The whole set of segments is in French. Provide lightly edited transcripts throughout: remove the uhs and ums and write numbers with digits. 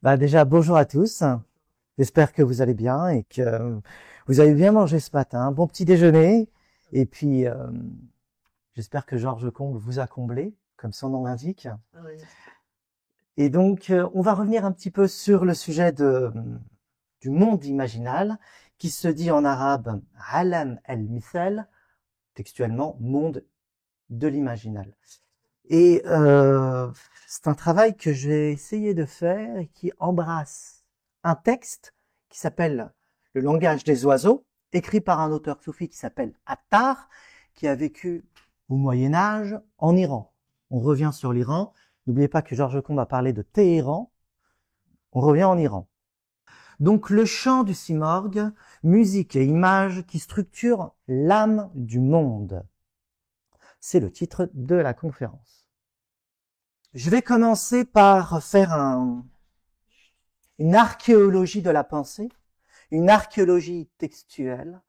Déjà, bonjour à tous. J'espère que vous allez bien et que vous avez bien mangé ce matin. Bon petit déjeuner. Et puis, j'espère que Georges Combe vous a comblé, comme son nom l'indique. Oui. Et donc, on va revenir un petit peu sur le sujet du monde imaginal, qui se dit en arabe Alam el-Mithal, textuellement monde de l'imaginal. Et c'est un travail que j'ai essayé de faire et qui embrasse un texte qui s'appelle Le langage des oiseaux, écrit par un auteur soufi qui s'appelle Attar, qui a vécu au Moyen Âge en Iran. On revient sur l'Iran. N'oubliez pas que Georges Combe a parlé de Téhéran. On revient en Iran. Donc le chant du simorgue, musique et images qui structurent l'âme du monde. C'est le titre de la conférence. Je vais commencer par faire une archéologie de la pensée, une archéologie textuelle,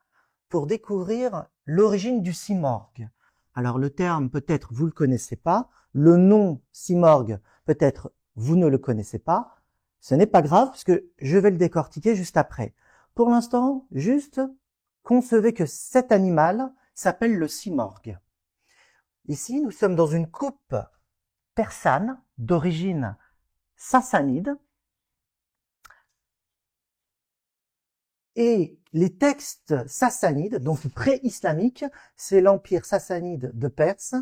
pour découvrir l'origine du simorgue. Alors le terme, peut-être vous le connaissez pas, le nom simorgue, peut-être vous ne le connaissez pas, ce n'est pas grave, parce que je vais le décortiquer juste après. Pour l'instant, juste concevez que cet animal s'appelle le simorgue. Ici, nous sommes dans une coupe persane d'origine sassanide, et les textes sassanides, donc pré-islamiques, c'est l'empire sassanide de Perse,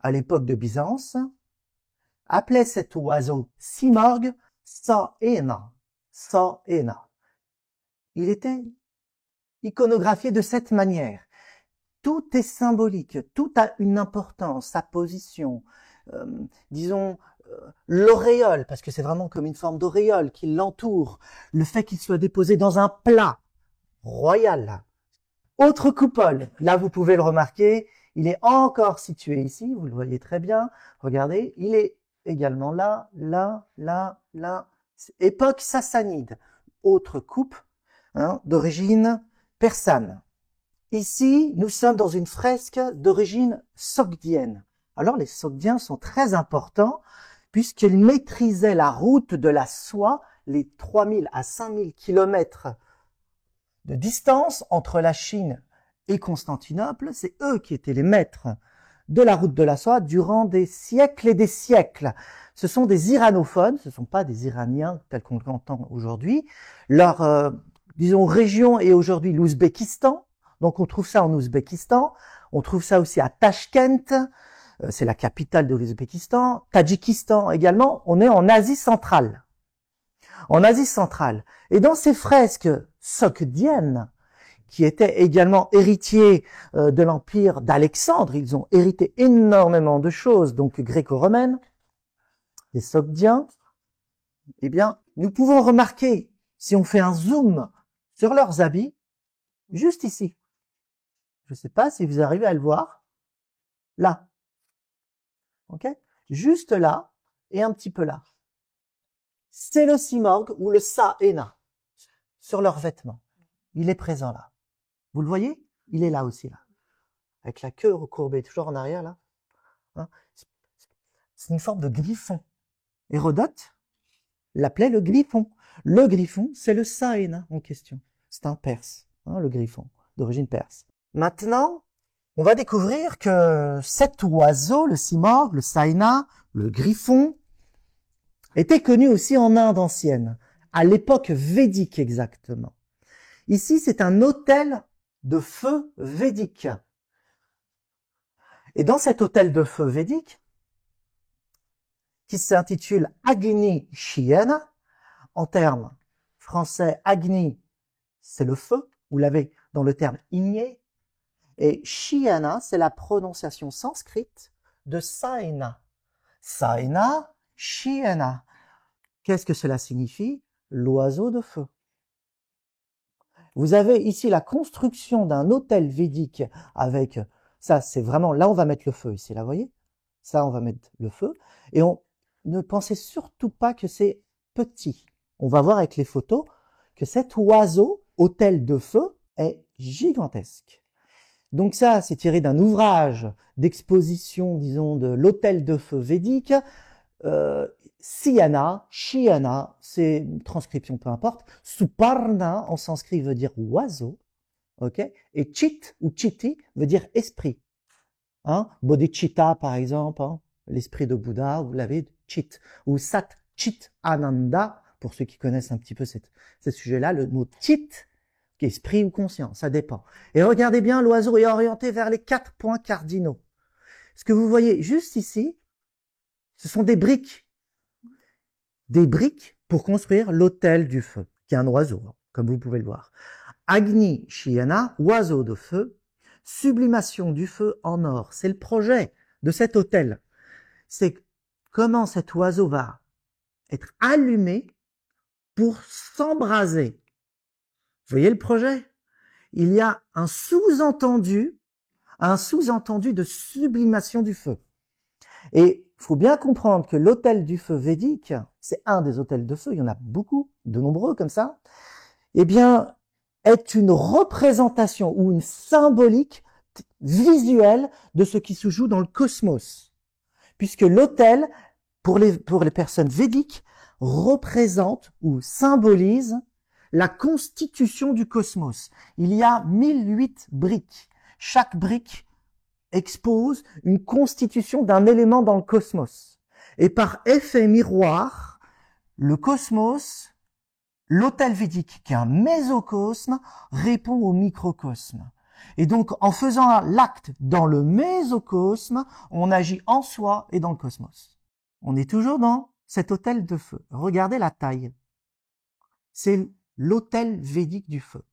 à l'époque de Byzance, appelait cet oiseau simorgue Sa'ena. Sa'ena. Il était iconographié de cette manière. Tout est symbolique, tout a une importance, sa position, disons, l'auréole, parce que c'est vraiment comme une forme d'auréole qui l'entoure, le fait qu'il soit déposé dans un plat royal. Autre coupole, là vous pouvez le remarquer, il est encore situé ici, vous le voyez très bien, regardez, il est également là, époque sassanide, autre coupe d'origine persane. Ici, nous sommes dans une fresque d'origine sogdienne. Alors les Sogdiens sont très importants puisqu'ils maîtrisaient la route de la soie, les 3000 à 5000 kilomètres de distance entre la Chine et Constantinople. C'est eux qui étaient les maîtres de la route de la soie durant des siècles et des siècles. Ce sont des iranophones, ce ne sont pas des Iraniens tels qu'on l'entend aujourd'hui. Leur, disons, région est aujourd'hui l'Ouzbékistan. Donc on trouve ça en Ouzbékistan, on trouve ça aussi à Tachkent, c'est la capitale de l'Ouzbékistan, Tadjikistan également, on est en Asie centrale. En Asie centrale. Et dans ces fresques sogdiennes, qui étaient également héritiers de l'empire d'Alexandre, ils ont hérité énormément de choses, donc gréco-romaines, les Sogdiens, eh bien, nous pouvons remarquer, si on fait un zoom sur leurs habits, juste ici. Je ne sais pas si vous arrivez à le voir. Là. Ok? Juste là et un petit peu là. C'est le simorgue ou le Sa'ena sur leurs vêtements. Il est présent là. Vous le voyez? Il est là aussi là. Avec la queue recourbée, toujours en arrière là. Hein? C'est une forme de griffon. Hérodote l'appelait le griffon. Le griffon, c'est le Sa'ena en question. C'est un perse, le griffon, d'origine perse. Maintenant, on va découvrir que cet oiseau, le simorgue, le Sa'ena, le griffon, était connu aussi en Inde ancienne, à l'époque védique exactement. Ici, c'est un autel de feu védique. Et dans cet autel de feu védique, qui s'intitule Agni Shiyana, en termes français, Agni, c'est le feu, vous l'avez dans le terme igné, et Shiyana, c'est la prononciation sanskrite de Sa'ena. Sa'ena, Shiyana. Qu'est-ce que cela signifie? L'oiseau de feu. Vous avez ici la construction d'un autel védique avec, ça c'est vraiment, là on va mettre le feu ici, là vous voyez? Ça on va mettre le feu. Et ne pensez surtout pas que c'est petit. On va voir avec les photos que cet oiseau, autel de feu, est gigantesque. Donc ça, c'est tiré d'un ouvrage d'exposition, disons, de l'hôtel de feu védique, Siyana, Shiana, c'est une transcription, peu importe. Suparna, en sanskrit, veut dire oiseau. Ok? Et Chit ou Chiti veut dire esprit. Hein? Bodhicitta, par exemple, hein? L'esprit de Bouddha, vous l'avez, Chit. Ou Sat Chit Ananda, pour ceux qui connaissent un petit peu ce sujet-là, le mot Chit, qui est esprit ou conscience, ça dépend. Et regardez bien, l'oiseau est orienté vers les 4 points cardinaux. Ce que vous voyez juste ici, ce sont des briques. Des briques pour construire l'autel du feu, qui est un oiseau, comme vous pouvez le voir. Agni Shiyana, oiseau de feu, sublimation du feu en or. C'est le projet de cet autel. C'est comment cet oiseau va être allumé pour s'embraser. Vous voyez le projet? Il y a un sous-entendu de sublimation du feu. Et il faut bien comprendre que l'autel du feu védique, c'est un des autels de feu, il y en a beaucoup, de nombreux comme ça, eh bien, est une représentation ou une symbolique visuelle de ce qui se joue dans le cosmos. Puisque l'autel, pour les personnes védiques, représente ou symbolise la constitution du cosmos. Il y a 1008 briques. Chaque brique expose une constitution d'un élément dans le cosmos. Et par effet miroir, le cosmos, l'autel védique, qui est un mésocosme, répond au microcosme. Et donc, en faisant l'acte dans le mésocosme, on agit en soi et dans le cosmos. On est toujours dans cet autel de feu. Regardez la taille. C'est l'autel védique du feu.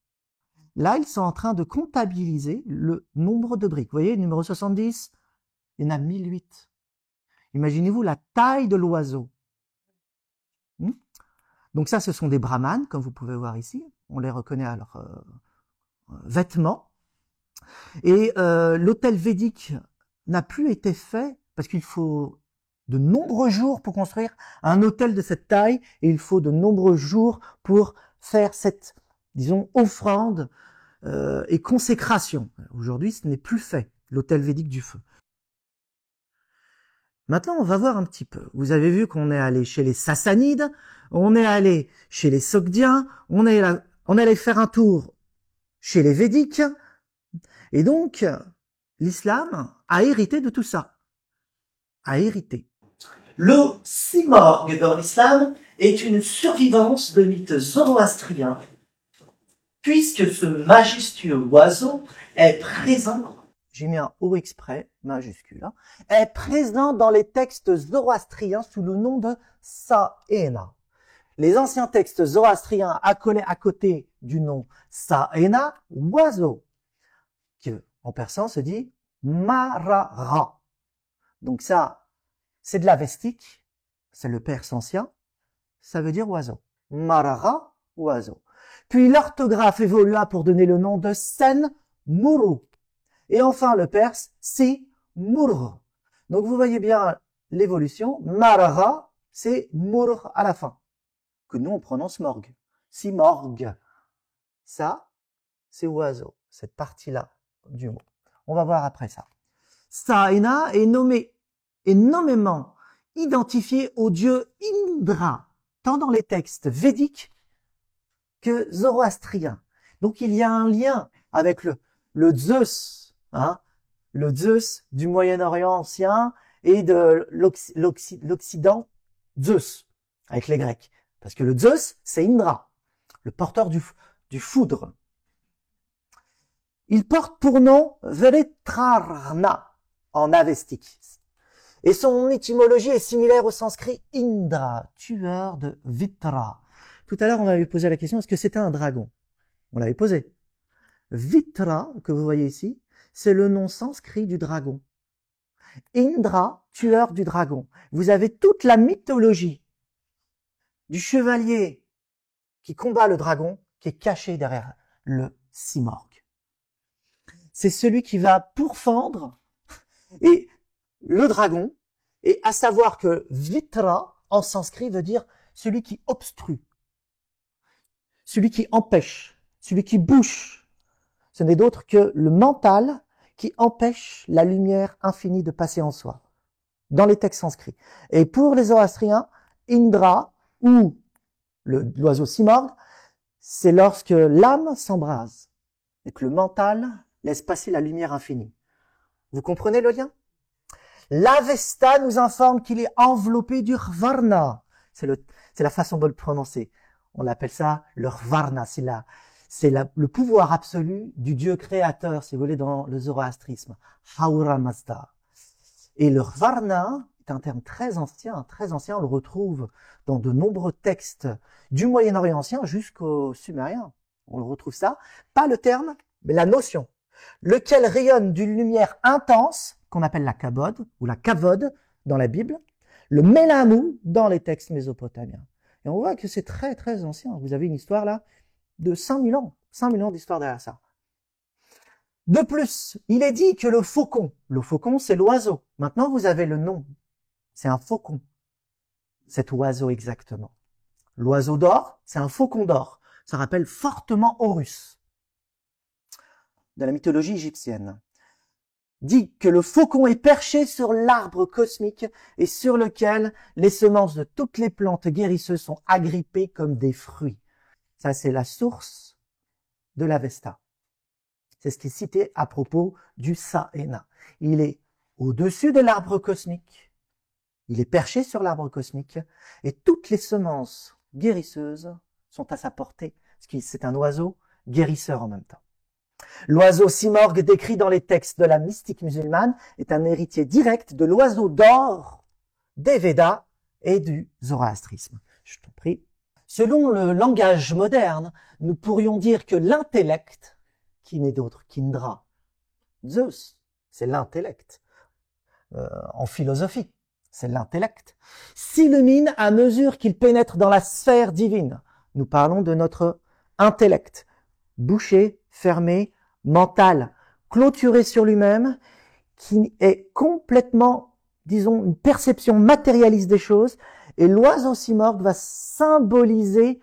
Là, ils sont en train de comptabiliser le nombre de briques. Vous voyez, numéro 70, il y en a 1008. Imaginez-vous la taille de l'oiseau. Donc ça, ce sont des brahmanes, comme vous pouvez voir ici. On les reconnaît à leurs vêtements. Et l'autel védique n'a plus été fait parce qu'il faut de nombreux jours pour construire un autel de cette taille et il faut de nombreux jours pour faire cette, disons, offrande et consécration. Aujourd'hui, ce n'est plus fait, l'autel védique du feu. Maintenant, on va voir un petit peu. Vous avez vu qu'on est allé chez les Sassanides, on est allé chez les Sogdiens, on est allé faire un tour chez les Védiques, et donc l'islam a hérité de tout ça. A hérité. Le simorgue dans l'islam est une survivance de mythes zoroastriens, puisque ce majestueux oiseau est présent, j'ai mis un O exprès, majuscule, hein, est présent dans les textes zoroastriens sous le nom de Saena. Les anciens textes zoroastriens accolés à côté du nom Saena, oiseau, qui en persan se dit Marara. Donc ça, c'est de l'avestique, c'est le perse ancien, ça veut dire oiseau. Marara, oiseau. Puis l'orthographe évolua pour donner le nom de Sen Muru. Et enfin, le perse, c'est Murr. Donc vous voyez bien l'évolution. Marara, c'est Murr à la fin, que nous on prononce morgue. Si morgue, ça, c'est oiseau, cette partie-là du mot. On va voir après ça. Saena est nommément identifié au dieu Indra, tant dans les textes védiques que zoroastriens. Donc il y a un lien avec le Zeus, hein, le Zeus du Moyen-Orient ancien et de l'Occident, Zeus, avec les Grecs. Parce que le Zeus, c'est Indra, le porteur du foudre. Il porte pour nom Veretrarna en avestique. Et son étymologie est similaire au sanskrit Indra, tueur de Vitra. Tout à l'heure, on avait posé la question, est-ce que c'était un dragon? On l'avait posé. Vitra, que vous voyez ici, c'est le nom sanskrit du dragon. Indra, tueur du dragon. Vous avez toute la mythologie du chevalier qui combat le dragon, qui est caché derrière le simorgue. C'est celui qui va pourfendre et le dragon, et à savoir que Vitra, en sanskrit, veut dire celui qui obstrue, celui qui empêche, celui qui bouche. Ce n'est d'autre que le mental qui empêche la lumière infinie de passer en soi. dans les textes sanscrits. Et pour les zoroastriens, Indra, ou l'oiseau simorgue, c'est lorsque l'âme s'embrase et que le mental laisse passer la lumière infinie. Vous comprenez le lien? L'Avesta nous informe qu'il est enveloppé du Rvarna. C'est la façon de le prononcer. On appelle ça le Rvarna. C'est le pouvoir absolu du Dieu créateur, si vous voulez, dans le zoroastrisme. Ahura Mazda. Et le Rvarna est un terme très ancien. On le retrouve dans de nombreux textes du Moyen-Orient ancien jusqu'au Sumérien. On le retrouve ça. Pas le terme, mais la notion. Lequel rayonne d'une lumière intense, qu'on appelle la kabod, ou la kavod dans la Bible, le mélamou dans les textes mésopotamiens. Et on voit que c'est très très ancien. Vous avez une histoire là de 5000 ans. 5000 ans d'histoire derrière ça. De plus, il est dit que le faucon c'est l'oiseau. Maintenant vous avez le nom. C'est un faucon. Cet oiseau exactement. L'oiseau d'or, c'est un faucon d'or. Ça rappelle fortement Horus, de la mythologie égyptienne. Dit que le faucon est perché sur l'arbre cosmique et sur lequel les semences de toutes les plantes guérisseuses sont agrippées comme des fruits. Ça, c'est la source de l'Avesta. C'est ce qui est cité à propos du Saena. Il est au-dessus de l'arbre cosmique. Il est perché sur l'arbre cosmique et toutes les semences guérisseuses sont à sa portée. C'est un oiseau guérisseur en même temps. L'oiseau simorgue décrit dans les textes de la mystique musulmane est un héritier direct de l'oiseau d'or des Védas et du zoroastrisme. Je t'en prie. Selon le langage moderne, nous pourrions dire que l'intellect, qui n'est d'autre qu'Indra, Zeus, c'est l'intellect. En philosophie, c'est l'intellect, s'illumine à mesure qu'il pénètre dans la sphère divine. Nous parlons de notre intellect, bouché, fermé, mental, clôturé sur lui-même, qui est complètement, disons, une perception matérialiste des choses, et l'oiseau simorgue va symboliser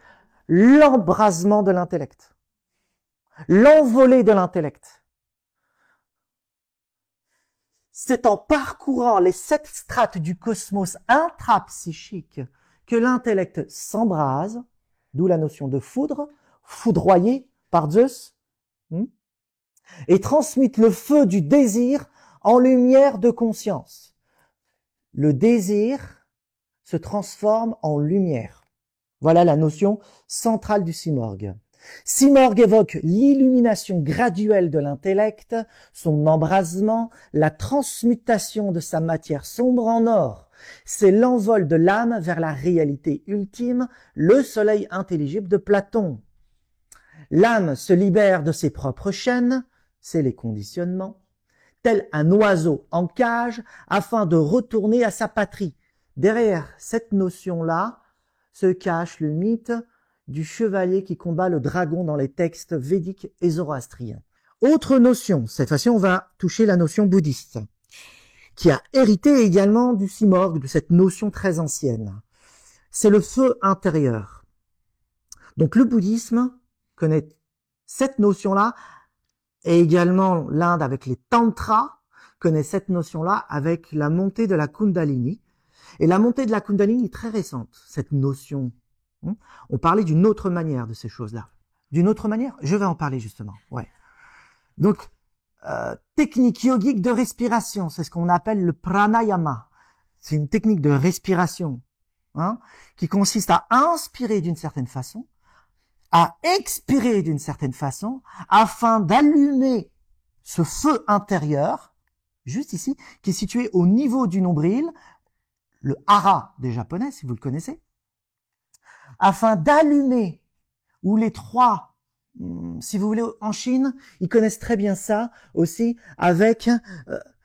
l'embrasement de l'intellect, l'envolée de l'intellect. C'est en parcourant les 7 strates du cosmos intrapsychique que l'intellect s'embrase, d'où la notion de foudre, foudroyé par Zeus, et transmute le feu du désir en lumière de conscience. Le désir se transforme en lumière. Voilà la notion centrale du simorgue. Simorgue évoque l'illumination graduelle de l'intellect, son embrasement, la transmutation de sa matière sombre en or. C'est l'envol de l'âme vers la réalité ultime, le soleil intelligible de Platon. L'âme se libère de ses propres chaînes, c'est les conditionnements, tel un oiseau en cage afin de retourner à sa patrie. Derrière cette notion-là se cache le mythe du chevalier qui combat le dragon dans les textes védiques et zoroastriens. Autre notion, cette fois-ci on va toucher la notion bouddhiste, qui a hérité également du simorgue, de cette notion très ancienne. C'est le feu intérieur. Donc le bouddhisme connaît cette notion-là, et également l'Inde avec les tantras connaît cette notion-là avec la montée de la Kundalini. Et la montée de la Kundalini est très récente, cette notion. On parlait d'une autre manière de ces choses-là. D'une autre manière? Je vais en parler justement. Ouais. Donc, technique yogique de respiration, c'est ce qu'on appelle le pranayama. C'est une technique de respiration qui consiste à inspirer d'une certaine façon, à expirer d'une certaine façon, afin d'allumer ce feu intérieur, juste ici, qui est situé au niveau du nombril, le hara des Japonais, si vous le connaissez, afin d'allumer, ou les 3, si vous voulez, en Chine, ils connaissent très bien ça aussi, avec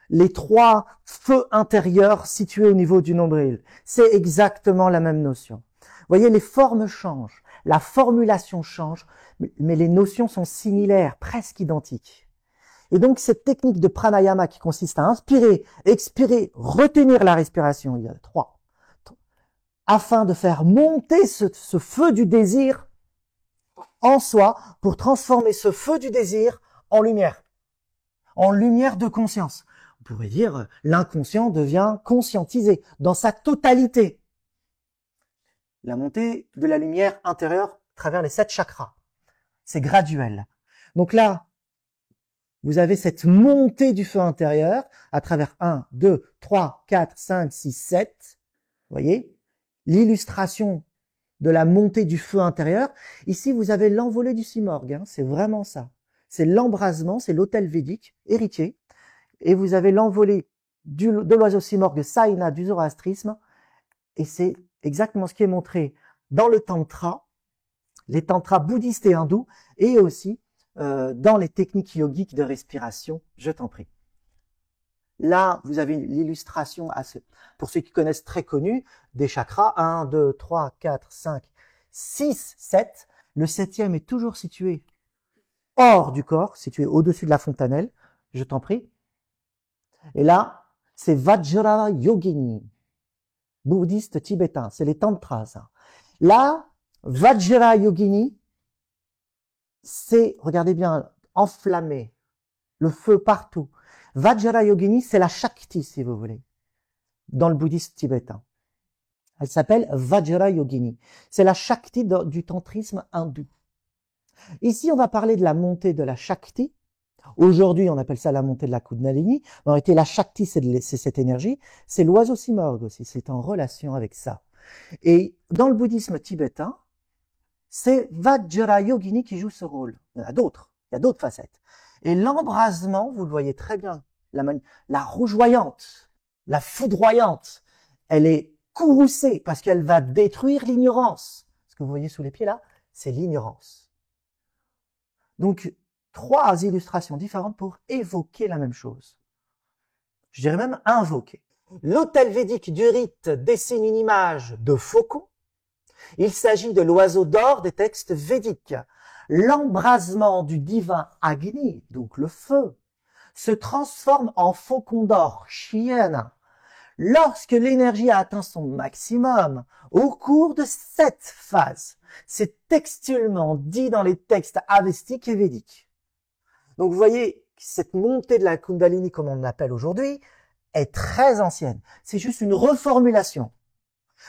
les 3 feux intérieurs situés au niveau du nombril. C'est exactement la même notion. Vous voyez, les formes changent, la formulation change, mais les notions sont similaires, presque identiques. Et donc, cette technique de pranayama qui consiste à inspirer, expirer, retenir la respiration, il y a 3, afin de faire monter ce feu du désir en soi pour transformer ce feu du désir en lumière de conscience. on pourrait dire, l'inconscient devient conscientisé dans sa totalité. La montée de la lumière intérieure à travers les 7 chakras. C'est graduel. Donc là, vous avez cette montée du feu intérieur à travers 1, 2, 3, 4, 5, 6, 7. Vous voyez? L'illustration de la montée du feu intérieur. Ici, vous avez l'envolée du simorgue. Hein, c'est vraiment ça. C'est l'embrasement, c'est l'autel védique, héritier. Et vous avez l'envolée de l'oiseau simorgue Saina du zoroastrisme. Et c'est exactement ce qui est montré dans le tantra, les tantras bouddhistes et hindous, et aussi dans les techniques yogiques de respiration. Je t'en prie. Là, vous avez l'illustration, pour ceux qui connaissent très connu, des chakras. 1, 2, 3, 4, 5, 6, 7. Le 7e est toujours situé hors du corps, situé au-dessus de la fontanelle. Je t'en prie. Et là, c'est Vajra Yogini, bouddhiste tibétain. C'est les tantras, ça. Là, Vajra Yogini, c'est, regardez bien, enflammé, le feu partout. Vajra Yogini, c'est la Shakti, si vous voulez, dans le bouddhisme tibétain. Elle s'appelle Vajra Yogini. C'est la Shakti du tantrisme hindou. Ici, on va parler de la montée de la Shakti. Aujourd'hui, on appelle ça la montée de la Kundalini. En réalité, la Shakti, c'est cette énergie. C'est l'oiseau simorgue aussi. C'est en relation avec ça. Et dans le bouddhisme tibétain, c'est Vajra Yogini qui joue ce rôle. Il y en a d'autres. Il y a d'autres facettes. Et l'embrasement, vous le voyez très bien, la rougeoyante, la foudroyante, elle est courroucée parce qu'elle va détruire l'ignorance. Ce que vous voyez sous les pieds là, c'est l'ignorance. Donc, 3 illustrations différentes pour évoquer la même chose. Je dirais même invoquer. L'autel védique du rite dessine une image de faucon. Il s'agit de l'oiseau d'or des textes védiques. L'embrasement du divin Agni, donc le feu, se transforme en faucon d'or, Chiena, lorsque l'énergie a atteint son maximum au cours de cette phase. C'est textuellement dit dans les textes avestiques et védiques. Donc vous voyez, cette montée de la Kundalini, comme on l'appelle aujourd'hui, est très ancienne. C'est juste une reformulation.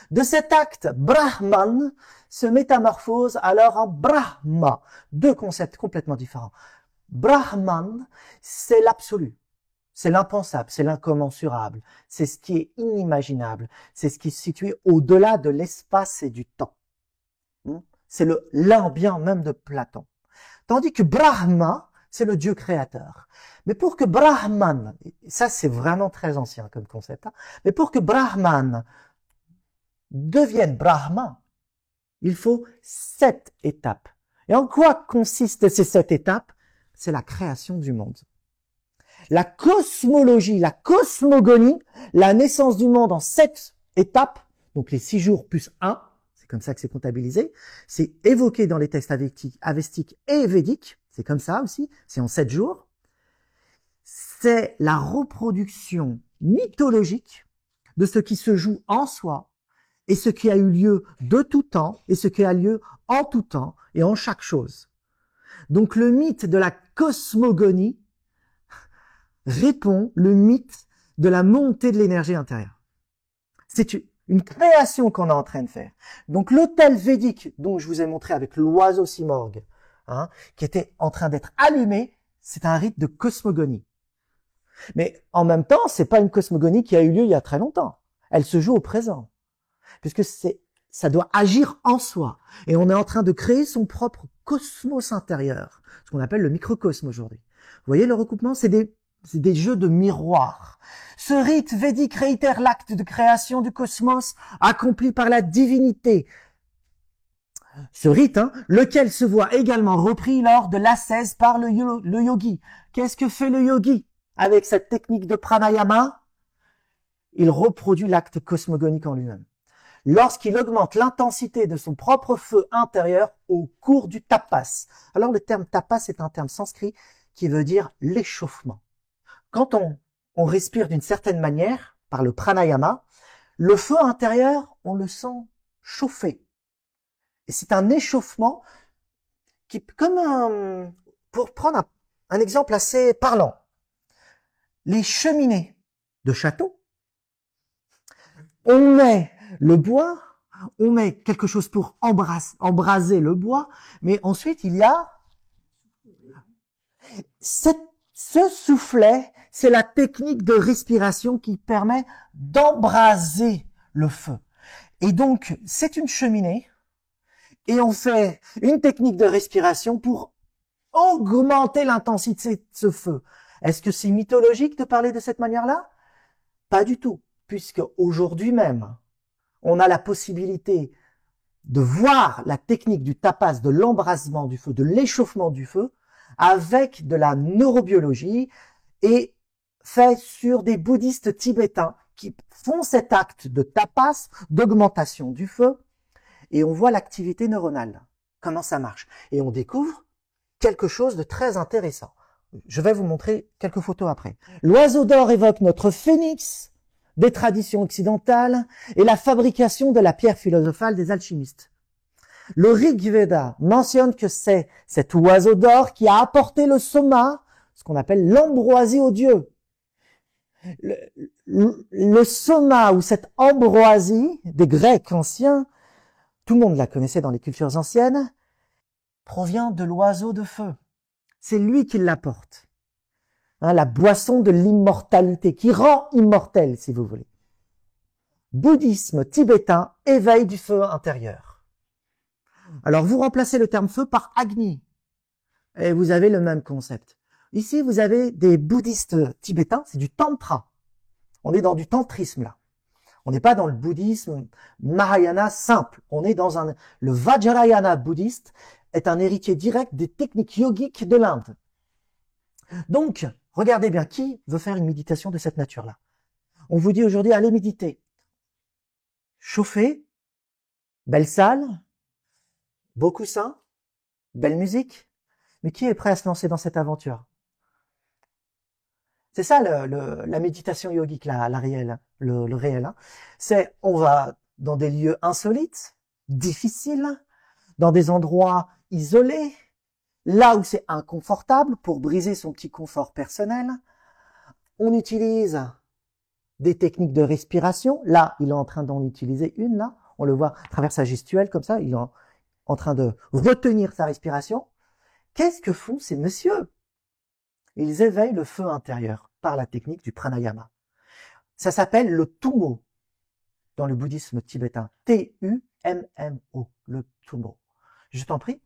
De cet acte, Brahman se métamorphose alors en Brahma. 2 concepts complètement différents. Brahman, c'est l'absolu. C'est l'impensable, c'est l'incommensurable. C'est ce qui est inimaginable. C'est ce qui est situé au-delà de l'espace et du temps. C'est l'ambiant même de Platon. Tandis que Brahma, c'est le Dieu créateur. Mais pour que Brahman, ça c'est vraiment très ancien comme concept, hein, mais pour que Brahman devienne Brahma, il faut 7 étapes. Et en quoi consistent ces 7 étapes? C'est la création du monde. La cosmologie, la cosmogonie, la naissance du monde en 7 étapes, donc les 6 jours plus 1, c'est comme ça que c'est comptabilisé, c'est évoqué dans les textes avestiques et védiques, c'est comme ça aussi, c'est en 7 jours. C'est la reproduction mythologique de ce qui se joue en soi, et ce qui a eu lieu de tout temps, et ce qui a lieu en tout temps, et en chaque chose. Donc le mythe de la cosmogonie répond le mythe de la montée de l'énergie intérieure. C'est une création qu'on est en train de faire. Donc l'autel védique dont je vous ai montré avec l'oiseau simorgue, hein, qui était en train d'être allumé, c'est un rite de cosmogonie. Mais en même temps, c'est pas une cosmogonie qui a eu lieu il y a très longtemps. Elle se joue au présent. Puisque ça doit agir en soi. Et on est en train de créer son propre cosmos intérieur, ce qu'on appelle le microcosme aujourd'hui. Vous voyez le recoupement, c'est des jeux de miroirs. Ce rite védique réitère l'acte de création du cosmos accompli par la divinité. Ce rite, hein, lequel se voit également repris lors de l'ascèse par le yogi. Qu'est-ce que fait le yogi avec cette technique de pranayama? Il reproduit l'acte cosmogonique en lui-même. Lorsqu'il augmente l'intensité de son propre feu intérieur au cours du tapas. Alors le terme tapas est un terme sanskrit qui veut dire l'échauffement. Quand on respire d'une certaine manière, par le pranayama, le feu intérieur, on le sent chauffer. Et c'est un échauffement qui, pour prendre un exemple assez parlant, les cheminées de château. On met le bois, on met quelque chose pour embraser le bois, mais ensuite il y a ce soufflet, c'est la technique de respiration qui permet d'embraser le feu. Et donc, c'est une cheminée, et on fait une technique de respiration pour augmenter l'intensité de ce feu. Est-ce que c'est mythologique de parler de cette manière-là? Pas du tout, puisque aujourd'hui même, on a la possibilité de voir la technique du tapas, de l'embrasement du feu, de l'échauffement du feu, avec de la neurobiologie et fait sur des bouddhistes tibétains qui font cet acte de tapas, d'augmentation du feu, et on voit l'activité neuronale, comment ça marche. Et on découvre quelque chose de très intéressant. Je vais vous montrer quelques photos après. L'oiseau d'or évoque notre phénix des traditions occidentales et la fabrication de la pierre philosophale des alchimistes. Le Rig Veda mentionne que c'est cet oiseau d'or qui a apporté le soma, ce qu'on appelle l'ambroisie aux dieux. Le soma ou cette ambroisie des Grecs anciens, tout le monde la connaissait dans les cultures anciennes, provient de l'oiseau de feu. C'est lui qui l'apporte. Hein, la boisson de l'immortalité, qui rend immortel, si vous voulez. Bouddhisme tibétain, éveil du feu intérieur. Alors, vous remplacez le terme feu par Agni, et vous avez le même concept. Ici, vous avez des bouddhistes tibétains, c'est du tantra. On est dans du tantrisme, là. On n'est pas dans le bouddhisme Mahayana simple. On est dans le Vajrayana bouddhiste est un héritier direct des techniques yogiques de l'Inde. Donc, regardez bien, qui veut faire une méditation de cette nature-là? On vous dit aujourd'hui, allez méditer. Chauffer, belle salle, beau coussin, belle musique. Mais qui est prêt à se lancer dans cette aventure? C'est ça la méditation yogique, la réelle, le réel. Hein. C'est, on va dans des lieux insolites, difficiles, dans des endroits isolés, là où c'est inconfortable pour briser son petit confort personnel. On utilise des techniques de respiration. Là, il est en train d'en utiliser une, là. On le voit à travers sa gestuelle, comme ça. Il est en train de retenir sa respiration. Qu'est-ce que font ces messieurs? Ils éveillent le feu intérieur par la technique du pranayama. Ça s'appelle le Tummo dans le bouddhisme tibétain. T-U-M-M-O, le Tummo. Je t'en prie.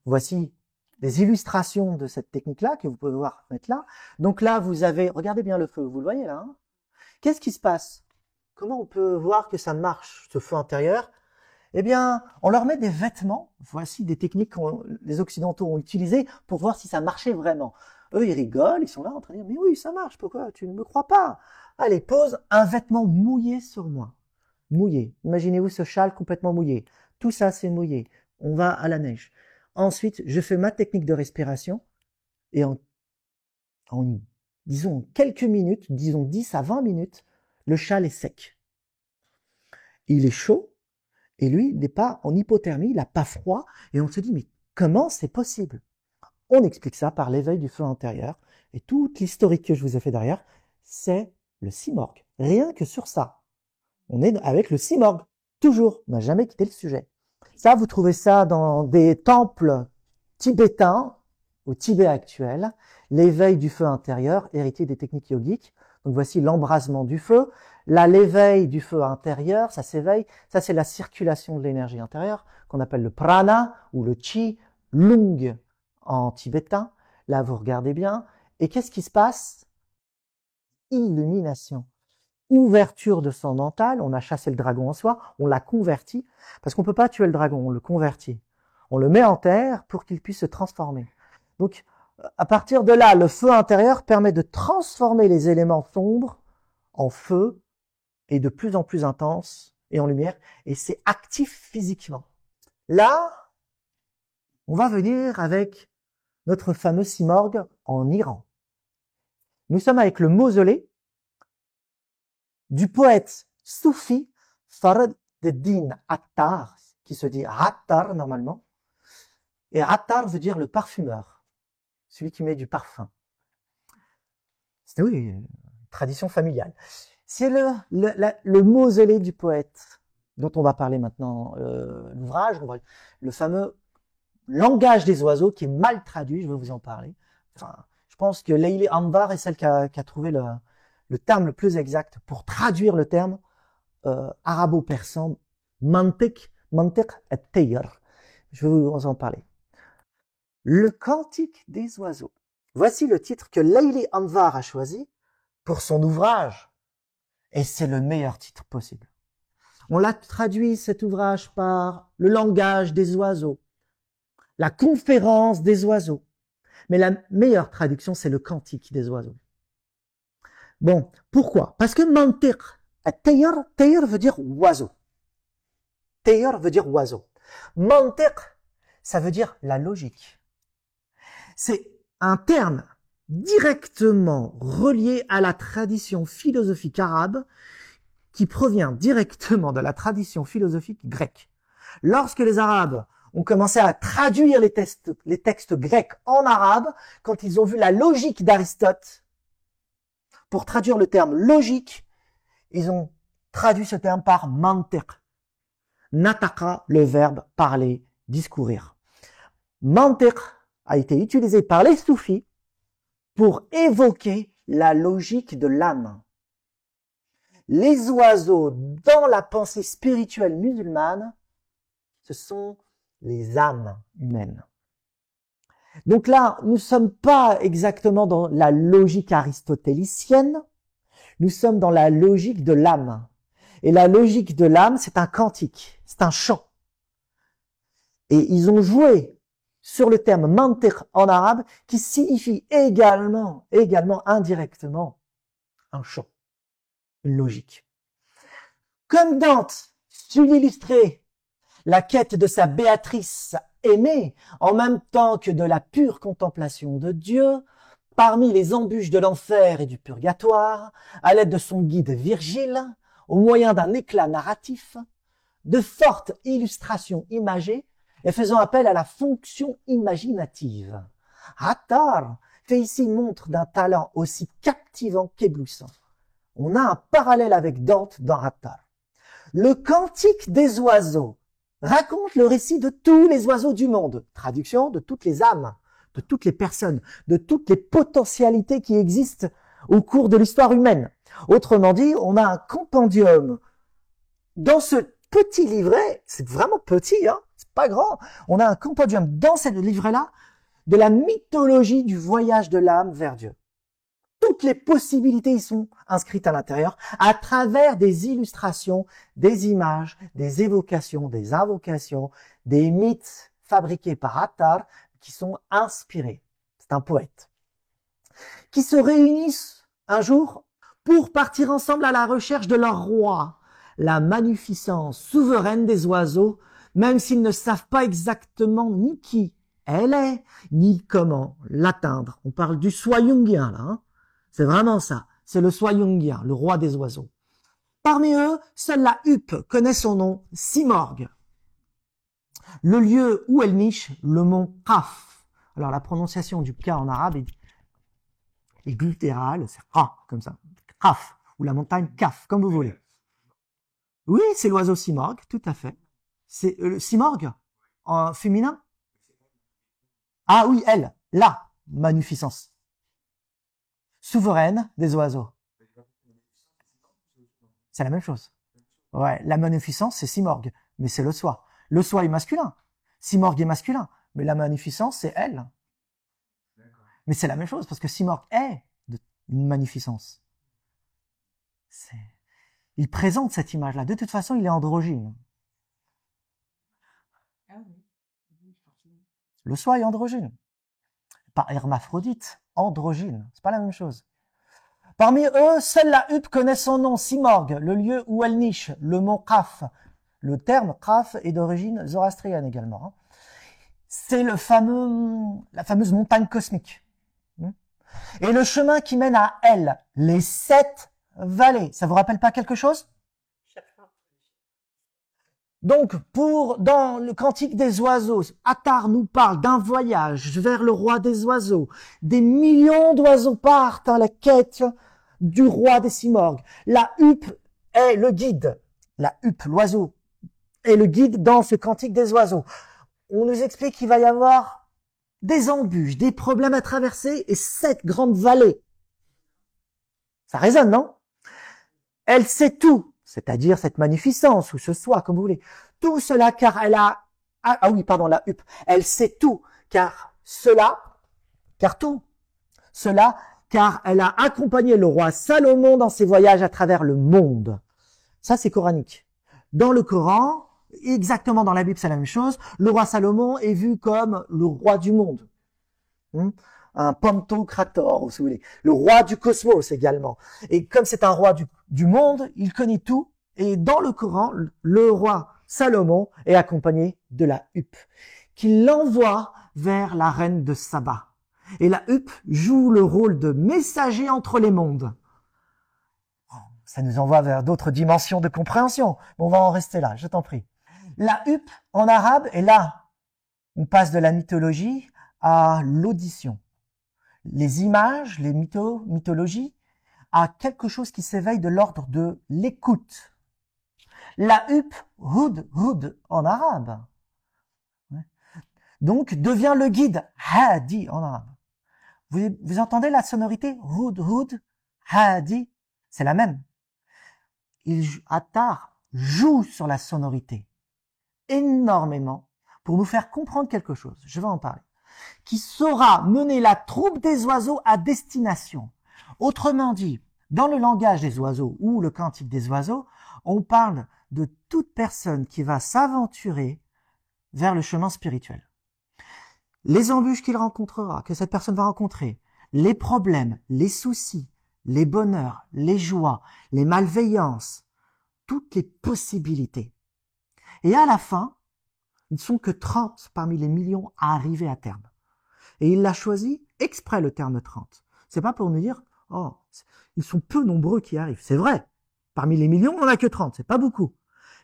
Voici des illustrations de cette technique-là que vous pouvez voir mettre là. Donc là, vous avez, regardez bien le feu, vous le voyez là. Hein. Qu'est-ce qui se passe? Comment on peut voir que ça marche, ce feu intérieur? Eh bien, on leur met des vêtements. Voici des techniques que les Occidentaux ont utilisées pour voir si ça marchait vraiment. Eux, ils rigolent, ils sont là en train de dire « Mais oui, ça marche, pourquoi tu ne me crois pas ?» Allez, pose un vêtement mouillé sur moi. Mouillé. Imaginez-vous ce châle complètement mouillé. Tout ça, c'est mouillé. On va à la neige. Ensuite, je fais ma technique de respiration et disons, quelques minutes, disons 10 à 20 minutes, le châle est sec. Il est chaud. Et lui, il n'est pas en hypothermie, il n'a pas froid. Et on se dit, mais comment c'est possible? On explique ça par l'éveil du feu intérieur. Et toute l'historique que je vous ai fait derrière, c'est le Simorgh. Rien que sur ça. On est avec le Simorgh. Toujours. On n'a jamais quitté le sujet. Ça, vous trouvez ça dans des temples tibétains, au Tibet actuel. L'éveil du feu intérieur, héritier des techniques yogiques. Donc voici l'embrasement du feu. Là, l'éveil du feu intérieur, ça s'éveille. Ça, c'est la circulation de l'énergie intérieure, qu'on appelle le prana ou le chi, lung en tibétain. Là, vous regardez bien. Et qu'est-ce qui se passe? Illumination. Ouverture de son mental. On a chassé le dragon en soi. On l'a converti. Parce qu'on ne peut pas tuer le dragon, on le convertit. On le met en terre pour qu'il puisse se transformer. Donc, à partir de là, le feu intérieur permet de transformer les éléments sombres en feu et de plus en plus intense et en lumière. Et c'est actif physiquement. Là, on va venir avec notre fameux Simorgh en Iran. Nous sommes avec le mausolée du poète soufi Fakhreddin Attar, qui se dit Attar normalement. Et Attar veut dire le parfumeur, celui qui met du parfum. C'est oui, tradition familiale. C'est le mausolée du poète dont on va parler maintenant, l'ouvrage, le fameux langage des oiseaux qui est mal traduit, je vais vous en parler. Enfin, je pense que Layli Anvar est celle qui a trouvé le terme le plus exact pour traduire le terme arabo-persan, mantiq at-tayr. Je vais vous en parler. Le cantique des oiseaux. Voici le titre que Layli Anvar a choisi pour son ouvrage, et c'est le meilleur titre possible. On l'a traduit, cet ouvrage, par le langage des oiseaux, la conférence des oiseaux. Mais la meilleure traduction, c'est le cantique des oiseaux. Bon, pourquoi? Parce que mantiq, tayr veut dire oiseau. Tayr veut dire oiseau. Mantiq, ça veut dire la logique. C'est un terme directement relié à la tradition philosophique arabe qui provient directement de la tradition philosophique grecque. Lorsque les Arabes ont commencé à traduire les textes grecs en arabe, quand ils ont vu la logique d'Aristote, pour traduire le terme logique, ils ont traduit ce terme par mantiq. Nataka, le verbe parler, discourir. Mantiq a été utilisé par les soufis pour évoquer la logique de l'âme. Les oiseaux, dans la pensée spirituelle musulmane, ce sont les âmes humaines. Donc là, nous ne sommes pas exactement dans la logique aristotélicienne, nous sommes dans la logique de l'âme. Et la logique de l'âme, c'est un cantique, c'est un chant. Et ils ont joué sur le terme mantiq en arabe, qui signifie également indirectement, un chant, une logique. Comme Dante sut illustrer la quête de sa Béatrice aimée, en même temps que de la pure contemplation de Dieu, parmi les embûches de l'enfer et du purgatoire, à l'aide de son guide Virgile, au moyen d'un éclat narratif, de fortes illustrations imagées et faisant appel à la fonction imaginative. Attar fait ici montre d'un talent aussi captivant qu'éblouissant. On a un parallèle avec Dante dans Attar. Le cantique des oiseaux raconte le récit de tous les oiseaux du monde, traduction de toutes les âmes, de toutes les personnes, de toutes les potentialités qui existent au cours de l'histoire humaine. Autrement dit, on a un compendium. Dans ce petit livret, c'est vraiment petit, hein, c'est pas grand, on a un compendium dans ce livret-là de la mythologie du voyage de l'âme vers Dieu. Toutes les possibilités y sont inscrites à l'intérieur à travers des illustrations, des images, des évocations, des invocations, des mythes fabriqués par Attar qui sont inspirés. C'est un poète. Qui se réunissent un jour pour partir ensemble à la recherche de leur roi, la magnificence souveraine des oiseaux, même s'ils ne savent pas exactement ni qui elle est, ni comment l'atteindre. On parle du soi jungien, là, hein. C'est vraiment ça. C'est le soi jungien, le roi des oiseaux. Parmi eux, seule la huppe connaît son nom, Simorgue. Le lieu où elle niche, le mont Qaf. Alors, la prononciation du K en arabe est littérale, c'est Ra, comme ça. Qaf, ou la montagne Kaf, comme vous voulez. Oui, c'est l'oiseau Simorgue, tout à fait. C'est Simorgue, en féminin. Ah oui, elle, la magnificence. Souveraine des oiseaux. C'est la même chose. Ouais, la magnificence, c'est Simorgue, mais c'est le soi. Le soi est masculin. Simorgue est masculin, mais la magnificence, c'est elle. Mais c'est la même chose, parce que Simorgue est une magnificence. Il présente cette image-là. De toute façon, il est androgyne. Le soi est androgyne. Pas hermaphrodite, androgyne. C'est pas la même chose. Parmi eux, seule la huppe connaît son nom, Simorgue, le lieu où elle niche, le mont Qaf. Le terme Qaf est d'origine zoroastrienne également. C'est la fameuse montagne cosmique. Et le chemin qui mène à elle, les 7 vallées. Ça vous rappelle pas quelque chose? Donc, dans le Cantique des oiseaux, Attar nous parle d'un voyage vers le roi des oiseaux. Des millions d'oiseaux partent à la quête du roi des Simorgues. La huppe est le guide. La huppe, l'oiseau, est le guide dans ce Cantique des oiseaux. On nous explique qu'il va y avoir des embûches, des problèmes à traverser et 7 grandes vallées. Ça résonne, non? Elle sait tout, c'est-à-dire cette magnificence ou ce soi, comme vous voulez. Tout cela car elle a... Ah oui, pardon, la huppe. Elle sait tout, car elle a accompagné le roi Salomon dans ses voyages à travers le monde. Ça, c'est coranique. Dans le Coran, exactement dans la Bible, c'est la même chose. Le roi Salomon est vu comme le roi du monde. Un pantocrator, si vous voulez. Le roi du cosmos également. Et comme c'est un roi du monde, il connaît tout. Et dans le Coran, le roi Salomon est accompagné de la huppe, qui l'envoie vers la reine de Saba. Et la huppe joue le rôle de messager entre les mondes. Ça nous envoie vers d'autres dimensions de compréhension. On va en rester là, je t'en prie. La huppe, en arabe, est là. On passe de la mythologie à l'audition. Les images, les mythologies, à quelque chose qui s'éveille de l'ordre de l'écoute. La huppe, hud en arabe, donc devient le guide, hadi en arabe. Vous entendez la sonorité hud, hadi, c'est la même. Attar joue sur la sonorité énormément pour nous faire comprendre quelque chose. Je vais en parler. Qui saura mener la troupe des oiseaux à destination. Autrement dit, dans le langage des oiseaux ou le cantique des oiseaux, on parle de toute personne qui va s'aventurer vers le chemin spirituel. Les embûches qu'il rencontrera, que cette personne va rencontrer, les problèmes, les soucis, les bonheurs, les joies, les malveillances, toutes les possibilités. Et à la fin, ils ne sont que 30 parmi les millions à arriver à terme. Et il l'a choisi exprès, le terme 30. C'est pas pour nous dire, oh, ils sont peu nombreux qui arrivent. C'est vrai. Parmi les millions, on n'en a que 30. C'est pas beaucoup.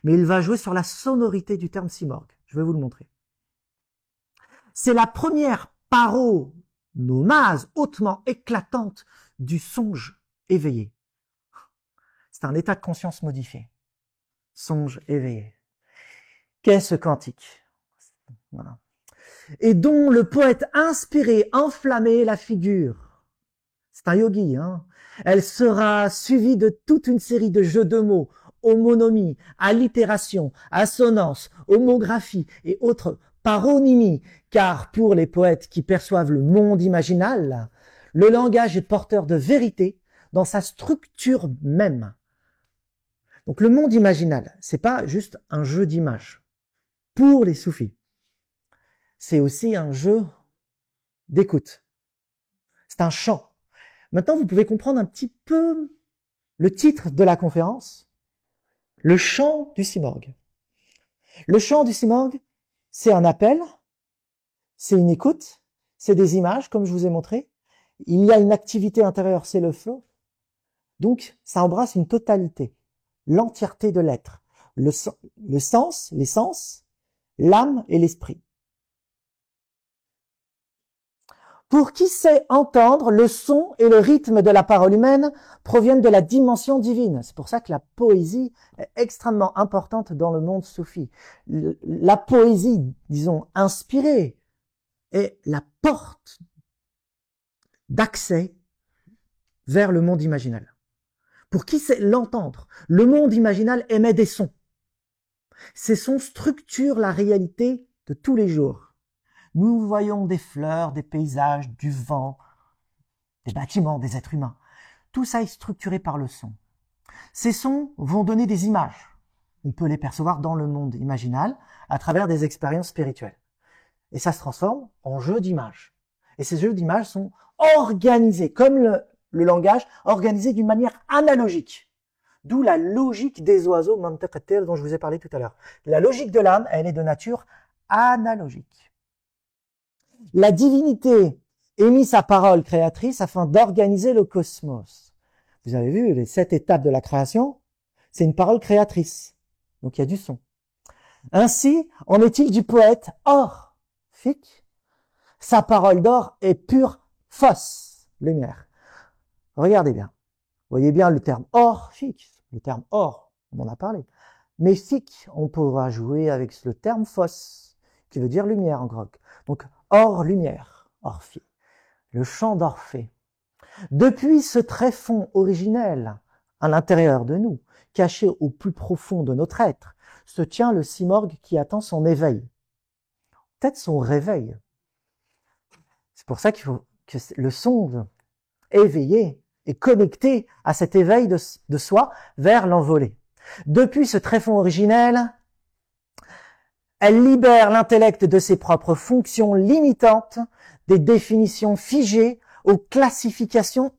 Mais il va jouer sur la sonorité du terme simorgue. Je vais vous le montrer. C'est la première paronomase hautement éclatante du songe éveillé. C'est un état de conscience modifié. Songe éveillé. Qu'est ce cantique? Voilà. Et dont le poète inspiré, enflammé la figure. C'est un yogi, hein. Elle sera suivie de toute une série de jeux de mots, homonymie, allitération, assonance, homographie et autres paronymies, car pour les poètes qui perçoivent le monde imaginal, le langage est porteur de vérité dans sa structure même. Donc le monde imaginal, c'est pas juste un jeu d'images. Pour les soufis, c'est aussi un jeu d'écoute. C'est un chant. Maintenant, vous pouvez comprendre un petit peu le titre de la conférence, le chant du simorgue. Le chant du simorgue, c'est un appel, c'est une écoute, c'est des images, comme je vous ai montré. Il y a une activité intérieure, c'est le flow. Donc, ça embrasse une totalité, l'entièreté de l'être, le sens, les sens, l'âme et l'esprit. Pour qui sait entendre, le son et le rythme de la parole humaine proviennent de la dimension divine. C'est pour ça que la poésie est extrêmement importante dans le monde soufi. La poésie, disons, inspirée, est la porte d'accès vers le monde imaginal. Pour qui sait l'entendre, le monde imaginal émet des sons. Ces sons structurent la réalité de tous les jours. Nous voyons des fleurs, des paysages, du vent, des bâtiments, des êtres humains. Tout ça est structuré par le son. Ces sons vont donner des images. On peut les percevoir dans le monde imaginal à travers des expériences spirituelles. Et ça se transforme en jeux d'images. Et ces jeux d'images sont organisés, comme le langage, organisés d'une manière analogique. D'où la logique des oiseaux, dont je vous ai parlé tout à l'heure. La logique de l'âme, elle est de nature analogique. La divinité émit sa parole créatrice afin d'organiser le cosmos. Vous avez vu les 7 étapes de la création, c'est une parole créatrice. Donc il y a du son. Ainsi en est-il du poète orphique. Sa parole d'or est pure phos, lumière. Regardez bien. Vous voyez bien le terme orphique, le terme or, on en a parlé. Mais fique, on pourra jouer avec le terme phos, qui veut dire lumière en grec. Donc or, lumière, Orphée, le chant d'Orphée. Depuis ce tréfonds originel, à l'intérieur de nous, caché au plus profond de notre être, se tient le simorgue qui attend son éveil. Peut-être son réveil. C'est pour ça qu'il faut que le son éveillé est connecté à cet éveil de soi vers l'envolée. Depuis ce tréfonds originel, elle libère l'intellect de ses propres fonctions limitantes, des définitions figées aux classifications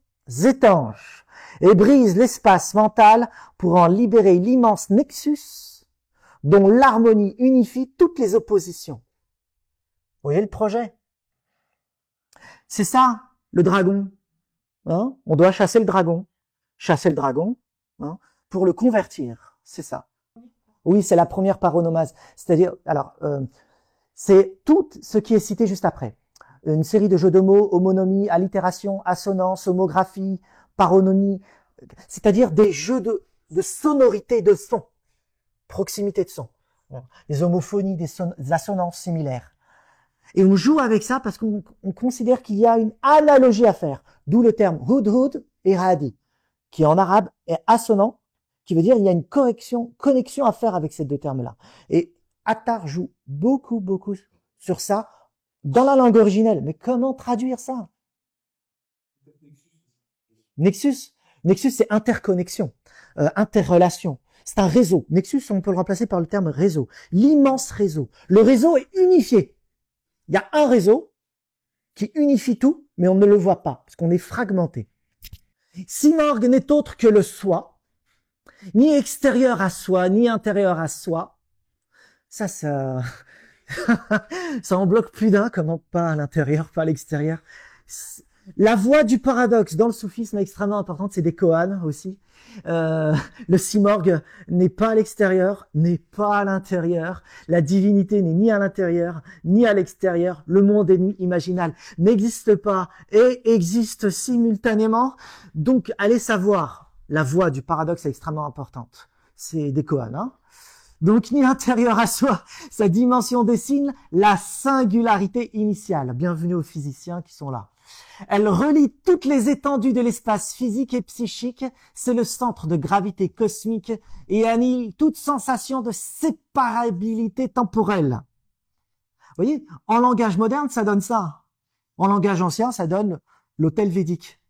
étanches, et brise l'espace mental pour en libérer l'immense nexus dont l'harmonie unifie toutes les oppositions. Vous voyez le projet? C'est ça, le dragon. Hein? On doit chasser le dragon. Chasser le dragon, hein, pour le convertir. C'est ça. Oui, c'est la première paronomase. C'est-à-dire, alors, c'est tout ce qui est cité juste après. Une série de jeux de mots, homonymie, allitération, assonance, homographie, paronomie, c'est-à-dire des jeux de sonorité de son, proximité de son, des homophonies, des assonances similaires. Et on joue avec ça parce qu'on considère qu'il y a une analogie à faire, d'où le terme hudhud et radi, qui en arabe est assonant, qui veut dire il y a une connexion à faire avec ces deux termes-là. Et Attar joue beaucoup sur ça dans la langue originelle. Mais comment traduire ça? Nexus, c'est interconnexion, interrelation. C'est un réseau. Nexus, on peut le remplacer par le terme réseau. L'immense réseau. Le réseau est unifié. Il y a un réseau qui unifie tout, mais on ne le voit pas, parce qu'on est fragmenté. Simorgue n'est autre que le soi, ni extérieur à soi, ni intérieur à soi. Ça ça en bloque plus d'un, comment pas à l'intérieur, pas à l'extérieur. La voie du paradoxe dans le soufisme est extrêmement importante, c'est des koans aussi. Le simorgue n'est pas à l'extérieur, n'est pas à l'intérieur. La divinité n'est ni à l'intérieur, ni à l'extérieur. Le monde imaginal n'existe pas et existe simultanément. Donc, allez savoir, la voie du paradoxe est extrêmement importante. C'est des koans, hein. Donc, ni intérieur à soi, sa dimension dessine la singularité initiale. Bienvenue aux physiciens qui sont là. Elle relie toutes les étendues de l'espace physique et psychique, c'est le centre de gravité cosmique et annihile toute sensation de séparabilité temporelle. Vous voyez, en langage moderne, ça donne ça. En langage ancien, ça donne l'autel védique.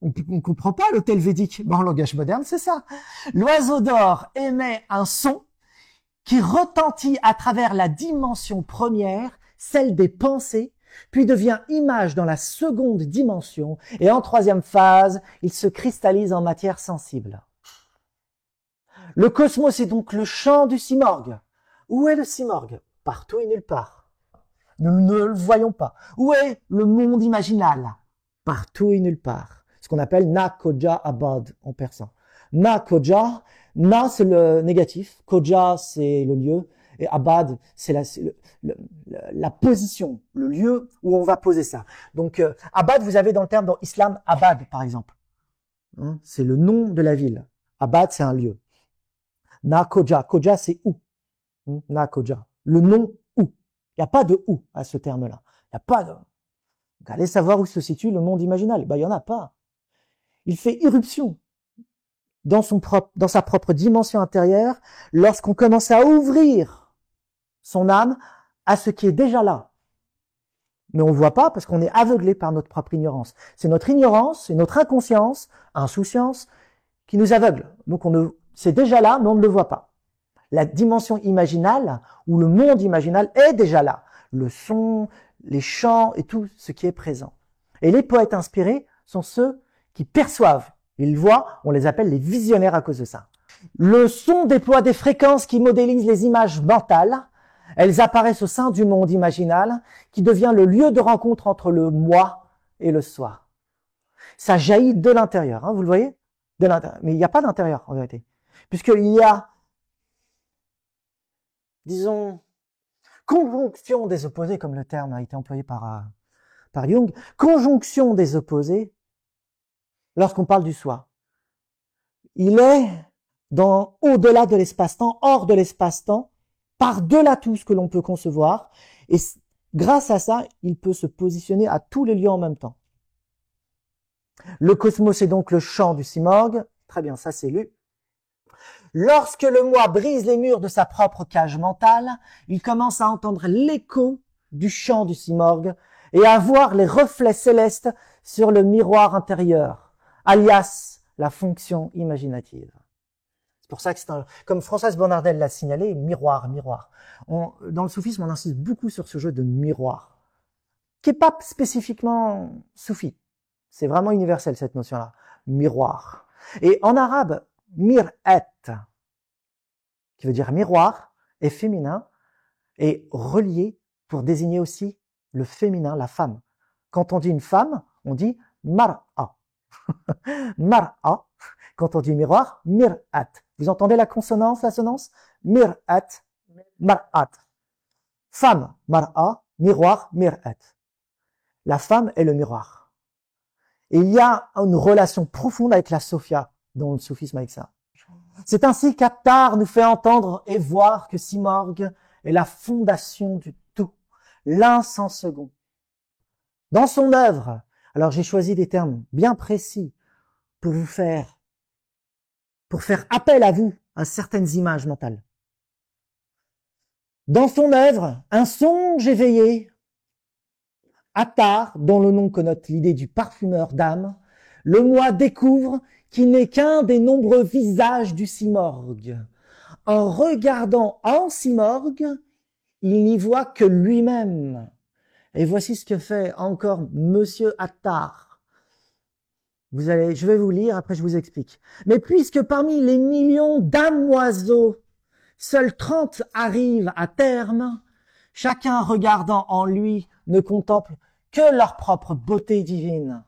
On ne comprend pas l'autel védique, mais en langage moderne, c'est ça. L'oiseau d'or émet un son qui retentit à travers la dimension première, celle des pensées, puis devient image dans la seconde dimension, et en troisième phase, il se cristallise en matière sensible. Le cosmos est donc le champ du simorgue. Où est le simorgue? Partout et nulle part. Nous ne le voyons pas. Où est le monde imaginal? Partout et nulle part. Ce qu'on appelle na koja abad en persan. Na koja, na c'est le négatif, koja c'est le lieu, et abad c'est la position, le lieu où on va poser ça. Donc abad, vous avez dans le terme dans Islam abad par exemple. Hein, c'est le nom de la ville. Abad c'est un lieu. Na koja, koja c'est où. Na koja, le nom où. Il n'y a pas de où à ce terme-là. Il n'y a pas de. Donc, allez savoir où se situe le monde imaginal. Ben il y en a pas. Il fait irruption dans sa propre dimension intérieure lorsqu'on commence à ouvrir son âme à ce qui est déjà là. Mais on ne voit pas parce qu'on est aveuglé par notre propre ignorance. C'est notre ignorance, c'est notre inconscience, insouciance, qui nous aveugle. Donc c'est déjà là, mais on ne le voit pas. La dimension imaginale, ou le monde imaginal, est déjà là. Le son, les chants et tout ce qui est présent. Et les poètes inspirés sont ceux qui perçoivent. Ils voient, on les appelle les visionnaires à cause de ça. Le son déploie des fréquences qui modélisent les images mentales. Elles apparaissent au sein du monde imaginal, qui devient le lieu de rencontre entre le moi et le soi. Ça jaillit de l'intérieur, hein, vous le voyez? De l'intérieur. Mais il n'y a pas d'intérieur, en vérité. Puisqu'il y a disons, conjonction des opposés, comme le terme a été employé par Jung, conjonction des opposés, lorsqu'on parle du soi. Il est au-delà de l'espace-temps, hors de l'espace-temps, par-delà tout ce que l'on peut concevoir, et grâce à ça, il peut se positionner à tous les lieux en même temps. Le cosmos est donc le champ du simorgue. Très bien, ça c'est lu. Lorsque le moi brise les murs de sa propre cage mentale, il commence à entendre l'écho du chant du simorgue et à voir les reflets célestes sur le miroir intérieur, alias la fonction imaginative. C'est pour ça que comme Françoise Bonnardel l'a signalé, miroir, miroir. Dans le soufisme, on insiste beaucoup sur ce jeu de miroir, qui n'est pas spécifiquement soufi. C'est vraiment universel, cette notion-là. Miroir. Et en arabe, mir'at, qui veut dire miroir, est féminin et relié pour désigner aussi le féminin, la femme. Quand on dit une femme, on dit mar'a. Mar'a. Quand on dit miroir, mir'at. Vous entendez la consonance, l'assonance? Mir'at, mar'at. Femme, mar'a, miroir, mir'at. La femme est le miroir. Et il y a une relation profonde avec la Sophia, dans le soufisme avec ça. C'est ainsi qu'Attar nous fait entendre et voir que Simorgue est la fondation du tout, l'un sans second. Dans son œuvre, alors j'ai choisi des termes bien précis pour faire appel à vous, à certaines images mentales. Dans son œuvre, un songe éveillé, Attar, dont le nom connote l'idée du parfumeur d'âme, le moi découvre qu'il n'est qu'un des nombreux visages du simorgue. En regardant en simorgue, il n'y voit que lui-même. Et voici ce que fait encore Monsieur Attar. Je vais vous lire, après je vous explique. Mais puisque parmi les millions d'âmes-oiseaux, seuls 30 arrivent à terme, chacun regardant en lui ne contemple que leur propre beauté divine.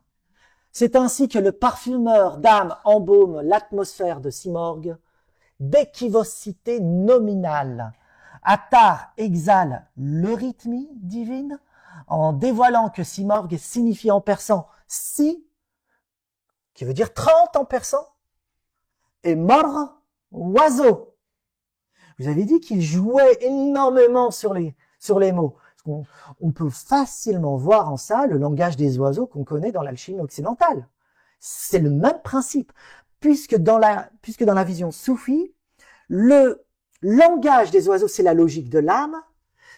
C'est ainsi que le parfumeur d'âme embaume l'atmosphère de Simorgue d'équivocité nominale. Attar exhale l'eurythmie divine en dévoilant que Simorgue signifie en persan si, qui veut dire 30 en persan, et mor, oiseau. Vous avez dit qu'il jouait énormément sur les mots. On peut facilement voir en ça le langage des oiseaux qu'on connaît dans l'alchimie occidentale. C'est le même principe, puisque dans la vision soufie, le langage des oiseaux, c'est la logique de l'âme.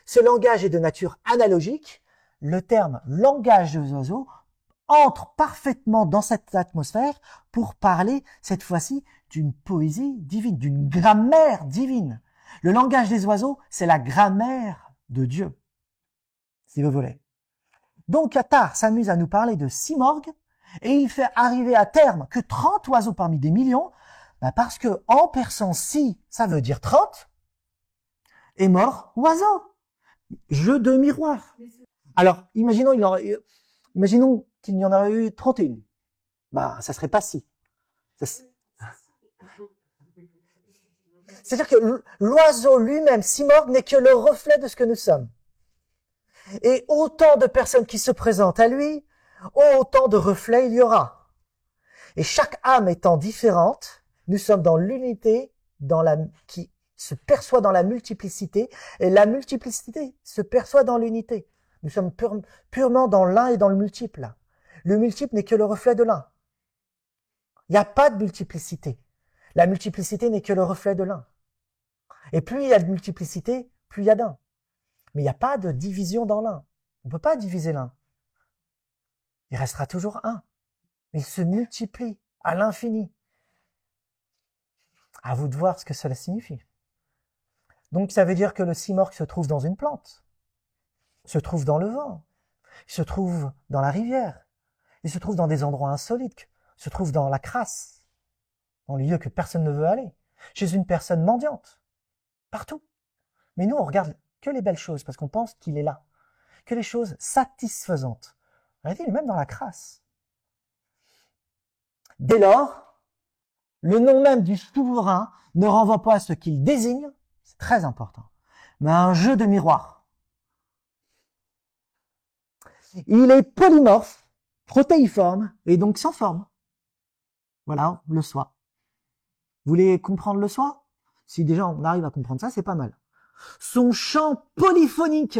Ce langage est de nature analogique. Le terme langage des oiseaux entre parfaitement dans cette atmosphère pour parler, cette fois-ci, d'une poésie divine, d'une grammaire divine. Le langage des oiseaux, c'est la grammaire de Dieu, si vous voulez. Donc Attar s'amuse à nous parler de Simorgue et il fait arriver à terme que 30 oiseaux parmi des millions, parce que en persan si, ça veut dire 30, et mort, oiseau. Jeu de miroir. Alors, imaginons qu'il y en aurait eu 31. Ça serait pas si. C'est-à-dire que l'oiseau lui-même, Simorgue, n'est que le reflet de ce que nous sommes. Et autant de personnes qui se présentent à lui, autant de reflets il y aura. Et chaque âme étant différente, nous sommes dans l'unité qui se perçoit dans la multiplicité, et la multiplicité se perçoit dans l'unité. Nous sommes purement dans l'un et dans le multiple. Le multiple n'est que le reflet de l'un. Il n'y a pas de multiplicité. La multiplicité n'est que le reflet de l'un. Et plus il y a de multiplicité, plus il y a d'un. Mais il n'y a pas de division dans l'un. On ne peut pas diviser l'un. Il restera toujours un. Il se multiplie à l'infini. À vous de voir ce que cela signifie. Donc ça veut dire que le Simorgue se trouve dans une plante, se trouve dans le vent, se trouve dans la rivière, il se trouve dans des endroits insolites, se trouve dans la crasse, dans les lieux que personne ne veut aller, chez une personne mendiante, partout. Mais nous, on regarde que les belles choses parce qu'on pense qu'il est là, que les choses satisfaisantes. Regardez, il est même dans la crasse. Dès lors, le nom même du souverain ne renvoie pas à ce qu'il désigne, c'est très important, mais un jeu de miroir. Il est polymorphe, protéiforme et donc sans forme. Voilà, le soi. Vous voulez comprendre le soi? Si déjà on arrive à comprendre ça, c'est pas mal. Son chant polyphonique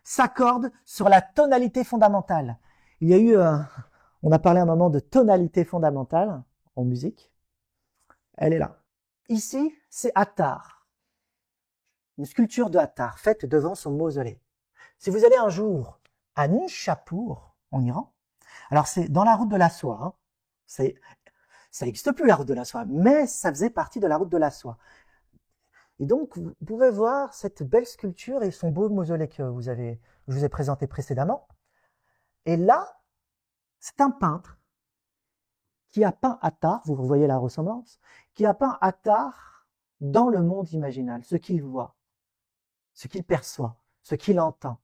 s'accorde sur la tonalité fondamentale. Il y a eu, on a parlé un moment de tonalité fondamentale en musique. Elle est là. Ici, c'est Attar. Une sculpture de Attar faite devant son mausolée. Si vous allez un jour à Nishapur, en Iran, alors c'est dans la route de la soie, hein, ça n'existe plus la route de la soie, mais ça faisait partie de la route de la soie. Et donc, vous pouvez voir cette belle sculpture et son beau mausolée que je vous ai présenté précédemment. Et là, c'est un peintre qui a peint Attar, vous voyez la ressemblance, qui a peint Attar dans le monde imaginal, ce qu'il voit, ce qu'il perçoit, ce qu'il entend.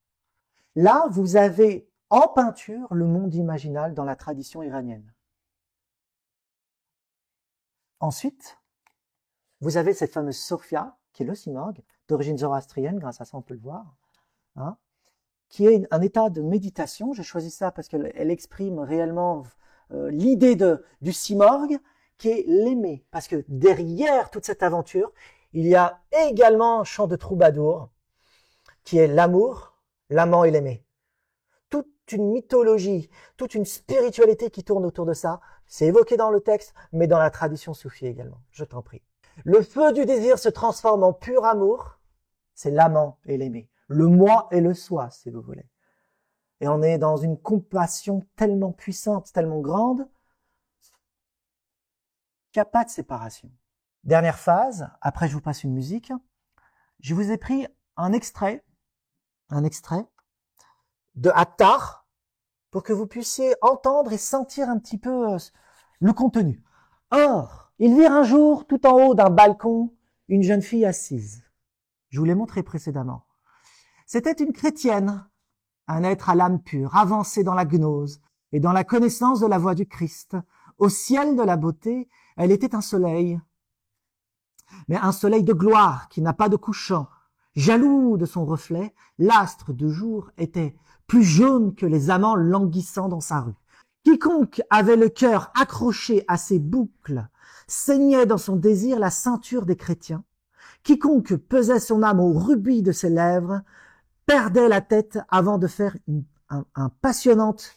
Là, vous avez en peinture le monde imaginal dans la tradition iranienne. Ensuite, vous avez cette fameuse Sophia, qui est le simorgue, d'origine zoroastrienne, grâce à ça on peut le voir, hein, qui est un état de méditation. J'ai choisi ça parce qu'elle exprime réellement l'idée du simorgue, qui est l'aimer. Parce que derrière toute cette aventure, il y a également un chant de troubadour, qui est l'amour, l'amant et l'aimé. Toute une mythologie, toute une spiritualité qui tourne autour de ça. C'est évoqué dans le texte, mais dans la tradition soufie également. Je t'en prie. Le feu du désir se transforme en pur amour. C'est l'amant et l'aimé. Le moi et le soi, si vous voulez. Et on est dans une compassion tellement puissante, tellement grande, qu'il n'y a pas de séparation. Dernière phase, après je vous passe une musique. Je vous ai pris un extrait de Attar pour que vous puissiez entendre et sentir un petit peu le contenu. Or, ils virent un jour, tout en haut d'un balcon, une jeune fille assise. Je vous l'ai montré précédemment. C'était une chrétienne, un être à l'âme pure, avancé dans la gnose et dans la connaissance de la voix du Christ. Au ciel de la beauté, elle était un soleil, mais un soleil de gloire qui n'a pas de couchant. Jaloux de son reflet, l'astre de jour était plus jaune que les amants languissant dans sa rue. Quiconque avait le cœur accroché à ses boucles saignait dans son désir la ceinture des chrétiens. Quiconque pesait son âme au rubis de ses lèvres perdait la tête avant de faire un passionnante.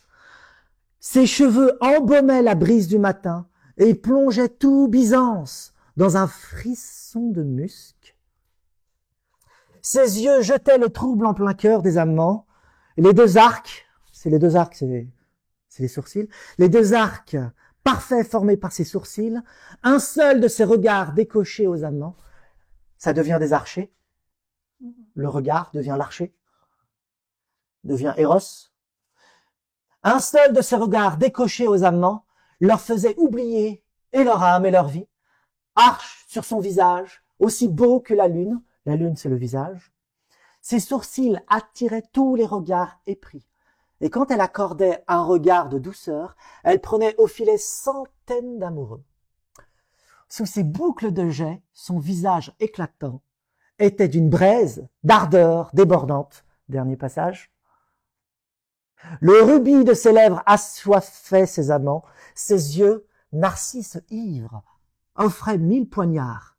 Ses cheveux embaumaient la brise du matin et plongeaient tout Byzance dans un frisson de musc. Ses yeux jetaient le trouble en plein cœur des amants. Les deux arcs, c'est les sourcils, les deux arcs parfaits formés par ses sourcils, un seul de ses regards décochés aux amants, ça devient des archers. Le regard devient l'archer, devient Eros. Un seul de ses regards décochés aux amants leur faisait oublier et leur âme et leur vie. Arche sur son visage, aussi beau que la lune c'est le visage. Ses sourcils attiraient tous les regards épris. Et quand elle accordait un regard de douceur, elle prenait au filet centaines d'amoureux. Sous ses boucles de jais, son visage éclatant était d'une braise, d'ardeur débordante. Dernier passage. Le rubis de ses lèvres assoiffait ses amants, ses yeux, narcisses ivres, offraient 1000 poignards.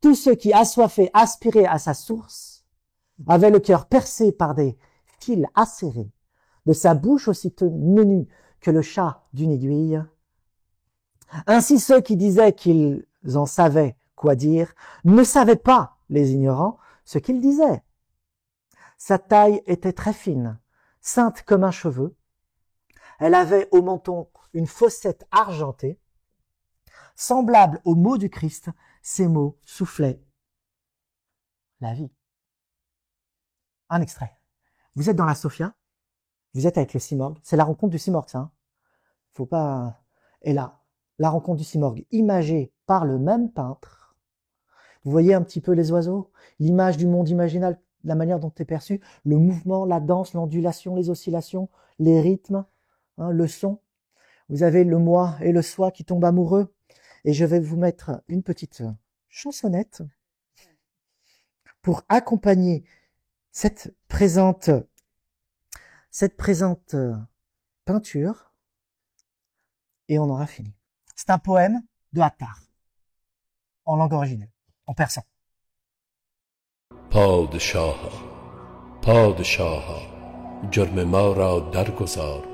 Tous ceux qui assoiffaient aspiraient à sa source avaient le cœur percé par des fils acérés, de sa bouche aussi menue que le chat d'une aiguille. Ainsi ceux qui disaient qu'ils en savaient quoi dire ne savaient pas, les ignorants, ce qu'ils disaient. Sa taille était très fine, ceinte comme un cheveu. Elle avait au menton une fossette argentée. Semblable aux mots du Christ, ces mots soufflaient la vie. Un extrait. Vous êtes dans la Sophia, vous êtes avec le simorgue, c'est la rencontre du simorgue, ça. Faut pas. Et là, la rencontre du simorgue, imagée par le même peintre. Vous voyez un petit peu les oiseaux, l'image du monde imaginal, la manière dont c'est perçu, le mouvement, la danse, l'ondulation, les oscillations, les rythmes, hein, le son. Vous avez le moi et le soi qui tombent amoureux. Et je vais vous mettre une petite chansonnette pour accompagner cette présente peinture, et on aura fini. C'est un poème de Attar, en langue originelle, en persan. پادشاها پادشاها جرم ما را درگذار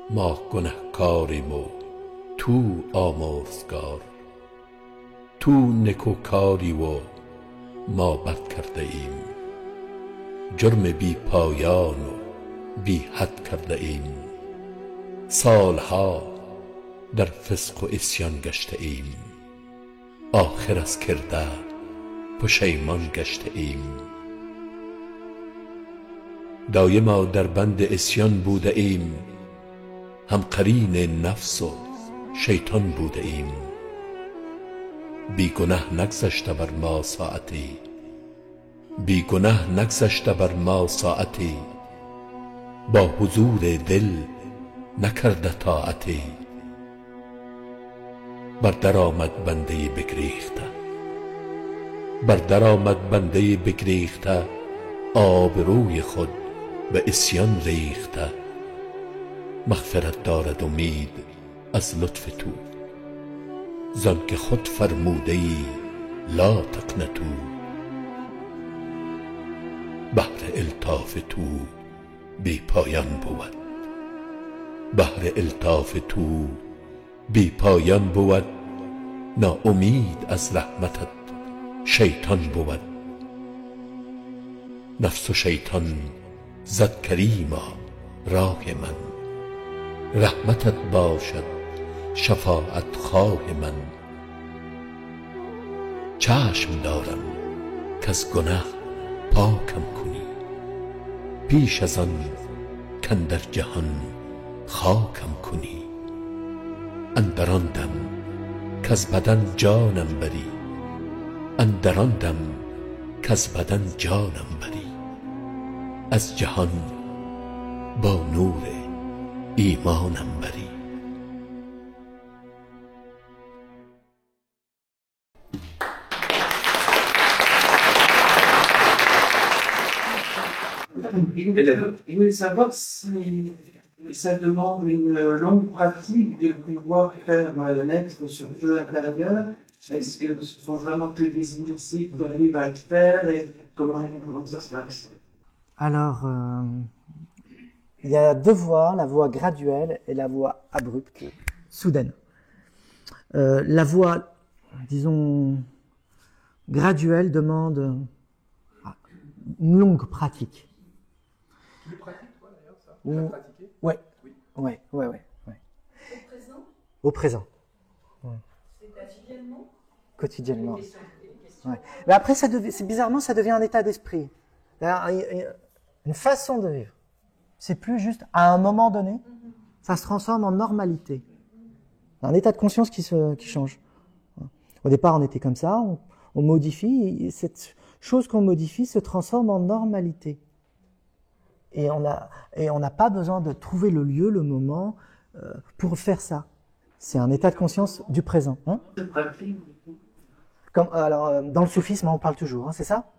ما گنهکاریم و تو آمرزگار تو نکوکاری و ما بد کرده ایم جرم بی پایان و بی حد کرده ایم سالها در فسق و عصیان گشته ایم آخر از کرده پشیمان گشته ایم دایما در بند عصیان بوده ایم هم قرین نفس و شیطان بوده ایم بی گنه نگذشته بر ما ساعتی بی گنه نگذشته بر ما ساعتی با حضور دل نکرده طاعتی بر در آمد بنده بگریخته بر در آمد بنده بگریخته آبروی خود به عصیان ریخته مغفرت دارد امید از لطف تو زان که خود فرموده ای لا تقنطوا بحر الطاف تو بی پایان بود بحر الطاف تو بی پایان بود ناامید از رحمتت شیطان بود نفس و شیطان زد کریما راه من رحمتت باشد شفاعت خواه من چشم دارم کز گناه پاکم کنی پیش از آن کاندر جهان خاکم کنی اندر آن دم کز بدن جانم بری اندر آن دم کز بدن جانم بری از جهان با نور ایمانم بری Je voulais savoir si ça demande une longue pratique de pouvoir faire naître ce feu intérieur. Est-ce que ce sont vraiment que des initiés qui arrivent à le faire et comment ça se passe? Alors, il y a deux voies, la voie graduelle et la voie abrupte, soudaine. La voie, disons, graduelle demande une longue pratique. Plus pratique, quoi, d'ailleurs, ça. Ou- Pratiquer. Ouais, Oui. ouais. Au présent, Au présent, c'est quotidiennement. quotidiennement. Des questions. Ouais. Mais après, bizarrement, ça devient un état d'esprit. Une façon de vivre. C'est plus juste, à un moment donné, ça se transforme en normalité. Un état de conscience qui change. Au départ, on était comme ça, on modifie, et cette chose qu'on modifie se transforme en normalité. Et on n'a pas besoin de trouver le lieu, le moment, pour faire ça. C'est un état de conscience du présent. Hein? C'est pratique. Alors, dans le soufisme, on parle toujours, hein, c'est ça?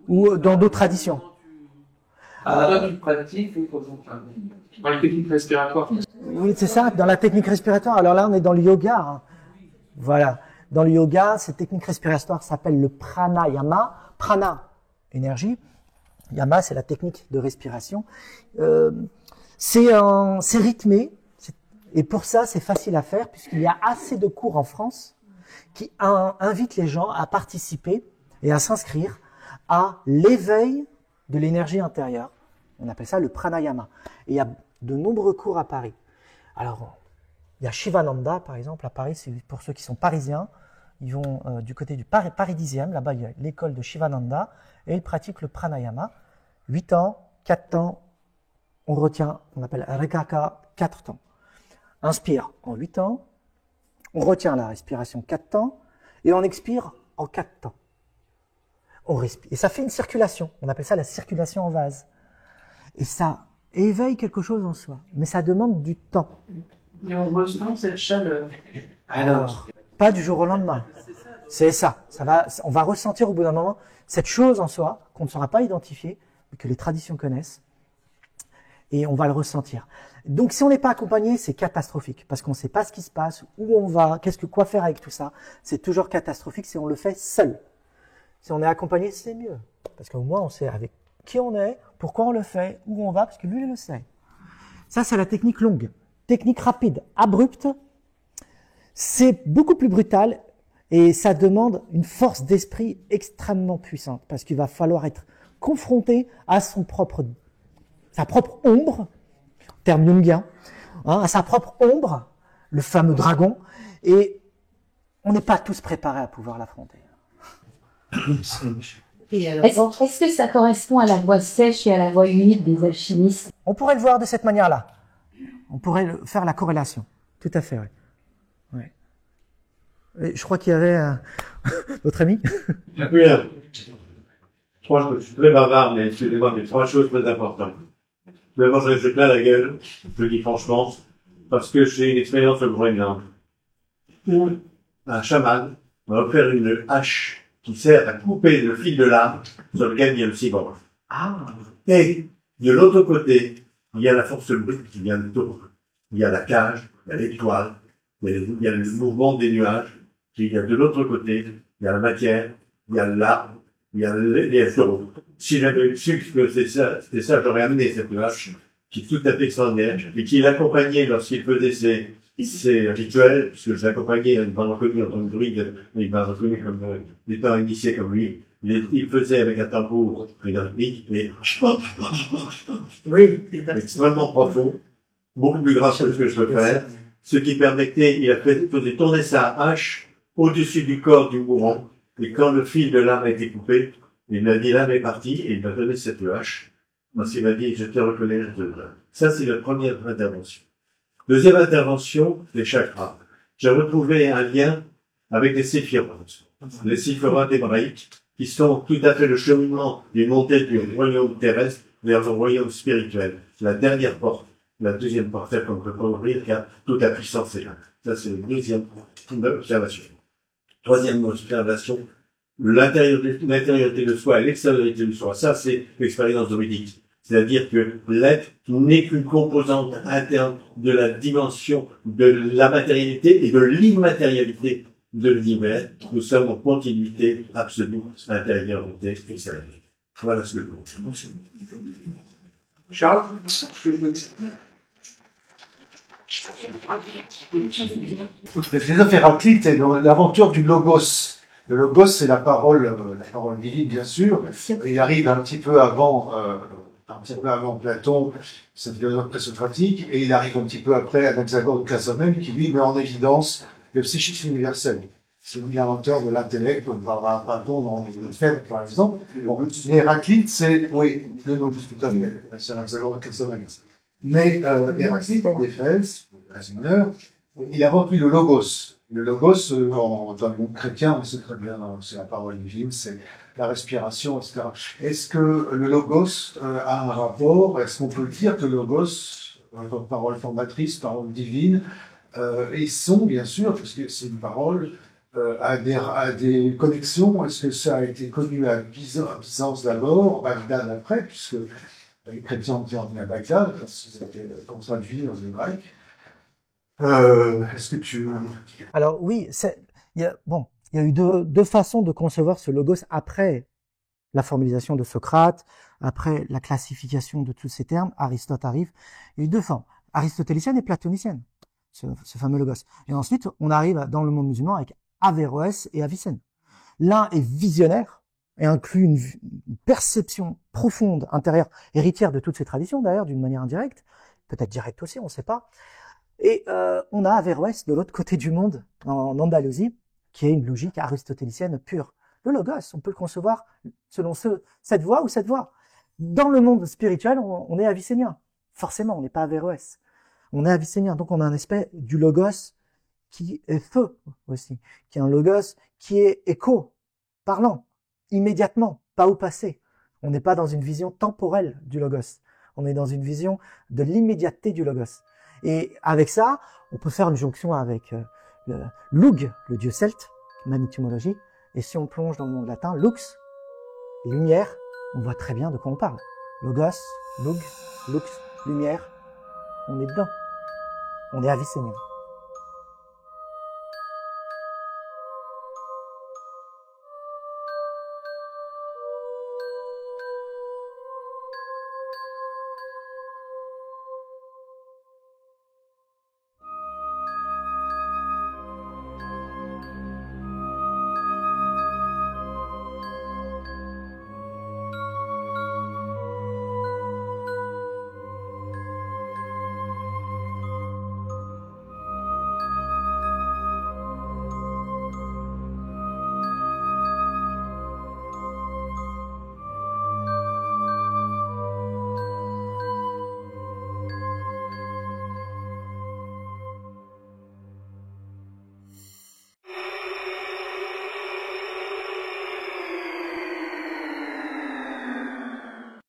Ou dans d'autres traditions? Toi, tu pratiques ou comment? Dans les techniques respiratoires. Oui, c'est ça, dans la technique respiratoire. Alors là, on est dans le yoga. Hein. Voilà. Dans le yoga, cette technique respiratoire s'appelle le pranayama. Prana, énergie. Yama, c'est la technique de respiration. C'est rythmé. Et pour ça, c'est facile à faire puisqu'il y a assez de cours en France qui invitent les gens à participer et à s'inscrire à l'éveil de l'énergie intérieure. On appelle ça le pranayama. Et il y a de nombreux cours à Paris. Alors, il y a Shivananda, par exemple, à Paris, c'est pour ceux qui sont parisiens. Ils vont du côté du Paris 10e, là-bas il y a l'école de Shivananda, et ils pratiquent le pranayama. 8 ans, 4 temps, on retient, on appelle Rekaka, 4 temps. Inspire en 8 temps, on retient la respiration 4 temps, et on expire en 4 temps. On respire. Et ça fait une circulation. On appelle ça la circulation en vase. Et ça éveille quelque chose en soi. Mais ça demande du temps. Et on ressent cette chaleur. Alors, pas du jour au lendemain. C'est ça, C'est ça. On va ressentir au bout d'un moment cette chose en soi qu'on ne saura pas identifier, mais que les traditions connaissent. Et on va le ressentir. Donc, si on n'est pas accompagné, c'est catastrophique. Parce qu'on ne sait pas ce qui se passe, où on va, quoi faire avec tout ça. C'est toujours catastrophique si on le fait seul. Si on est accompagné, c'est mieux. Parce qu'au moins, on sait avec qui on est, pourquoi on le fait, où on va, parce que lui, il le sait. Ça, c'est la technique longue. Technique rapide, abrupte. C'est beaucoup plus brutal et ça demande une force d'esprit extrêmement puissante. Parce qu'il va falloir être confronté à sa propre ombre, terme jungien, à sa propre ombre, le fameux dragon, et on n'est pas tous préparés à pouvoir l'affronter. Est-ce que ça correspond à la voix sèche et à la voix humide des alchimistes? On pourrait le voir de cette manière-là. On pourrait faire la corrélation. Tout à fait, oui. Ouais. Et je crois qu'il y avait votre ami. Oui, je suis très bavard, mais excusez-moi, mais 3 choses très importantes. D'abord, je me plein la gueule, je le dis franchement, parce que j'ai une expérience au Groenland. Un chaman m'a offert une hache qui sert à couper le fil de l'arbre sur lequel il y a le cibor. Et de l'autre côté, il y a la force brute qui vient de tour. Il y a la cage, il y a l'étoile, il y a le mouvement des nuages. Il y a de l'autre côté, il y a la matière, il y a l'arbre, il y a les flots. Si j'avais su que c'était ça, j'aurais amené cette hache, qui est tout à fait extraordinaire, et qui l'accompagnait lorsqu'il faisait ses rituels, puisque je l'accompagnais, il m'a reconnu en tant que druide, il m'a reconnu comme étant initié comme lui. Il faisait avec un tambour, une rythmique, mais oui, extrêmement profond, beaucoup plus grave que ce que je peux faire, ce qui permettait, il faisait tourner sa hache au-dessus du corps du mourant, et quand le fil de l'âme a été coupé, il m'a dit l'âme est partie, et il m'a donné cette hache. Parce qu'il m'a dit, je te reconnais, je te donne. Ça, c'est la première intervention. Deuxième intervention, les chakras. J'ai retrouvé un lien avec les séphirotes. Les séphirotes hébraïques, qui sont tout à fait le cheminement d'une montée du royaume terrestre vers le royaume spirituel. La dernière porte, la deuxième porte qu'on peut pas ouvrir, car toute la puissance est là. Ça, c'est la deuxième observation. Troisième observation, l'intériorité de soi et l'extériorité de soi. Ça, c'est l'expérience druidique. C'est-à-dire que l'être n'est qu'une composante interne de la dimension de la matérialité et de l'immatérialité de l'univers. Nous sommes en continuité absolue, intériorité, extériorité. Voilà ce que je pense. Charles? Le philosophe Héraclite est dans l'aventure du logos. Le logos, c'est la parole divine, bien sûr. Il arrive un petit peu avant Platon, c'est un philosophe présocratique, et il arrive un petit peu après Anaxagore de Casamène, qui lui met en évidence le psychisme universel. C'est l'inventeur de l'intellect, on parlera à Platon dans le fait, par exemple. Bon, Héraclite, c'est, oui, le nom tout à fait, c'est Anaxagore de Casamène. Mais Héraclite, en Éphèse, il invente lui le logos. Le logos, dans le monde chrétien, on sait très bien, c'est la parole divine, c'est la respiration, etc. Est-ce que le logos a un rapport? Est-ce qu'on peut dire que le logos, parole formatrice, parole divine, ils sont, bien sûr, parce que c'est une parole, à des connexions? Est-ce que ça a été connu à Byzance d'abord, Bagdad après, puisque les chrétiens viennent à Bagdad, parce que c'était traduit dans le grec? Est-ce que tu... Alors oui, il y a eu deux façons de concevoir ce logos après la formalisation de Socrate, après la classification de tous ces termes. Aristote arrive. Il y a eu deux formes, aristotélicienne et platonicienne, ce fameux logos. Et ensuite, on arrive dans le monde musulman avec Averroès et Avicenne. L'un est visionnaire et inclut une perception profonde, intérieure, héritière de toutes ces traditions d'ailleurs, d'une manière indirecte, peut-être directe aussi, on ne sait pas. Et on a Averroès de l'autre côté du monde, en Andalousie, qui est une logique aristotélicienne pure. Le logos, on peut le concevoir selon cette voie ou cette voie. Dans le monde spirituel, on est avicénien. Forcément, on n'est pas Averroès. On est avicénien, donc on a un aspect du logos qui est feu aussi, qui est un logos qui est écho, parlant, immédiatement, pas au passé. On n'est pas dans une vision temporelle du logos. On est dans une vision de l'immédiateté du logos. Et avec ça, on peut faire une jonction avec Lugh, le dieu celte, manitumologie. Et si on plonge dans le monde latin, lux, lumière, on voit très bien de quoi on parle. Logos, lux, lumière, on est dedans. On est avicénien.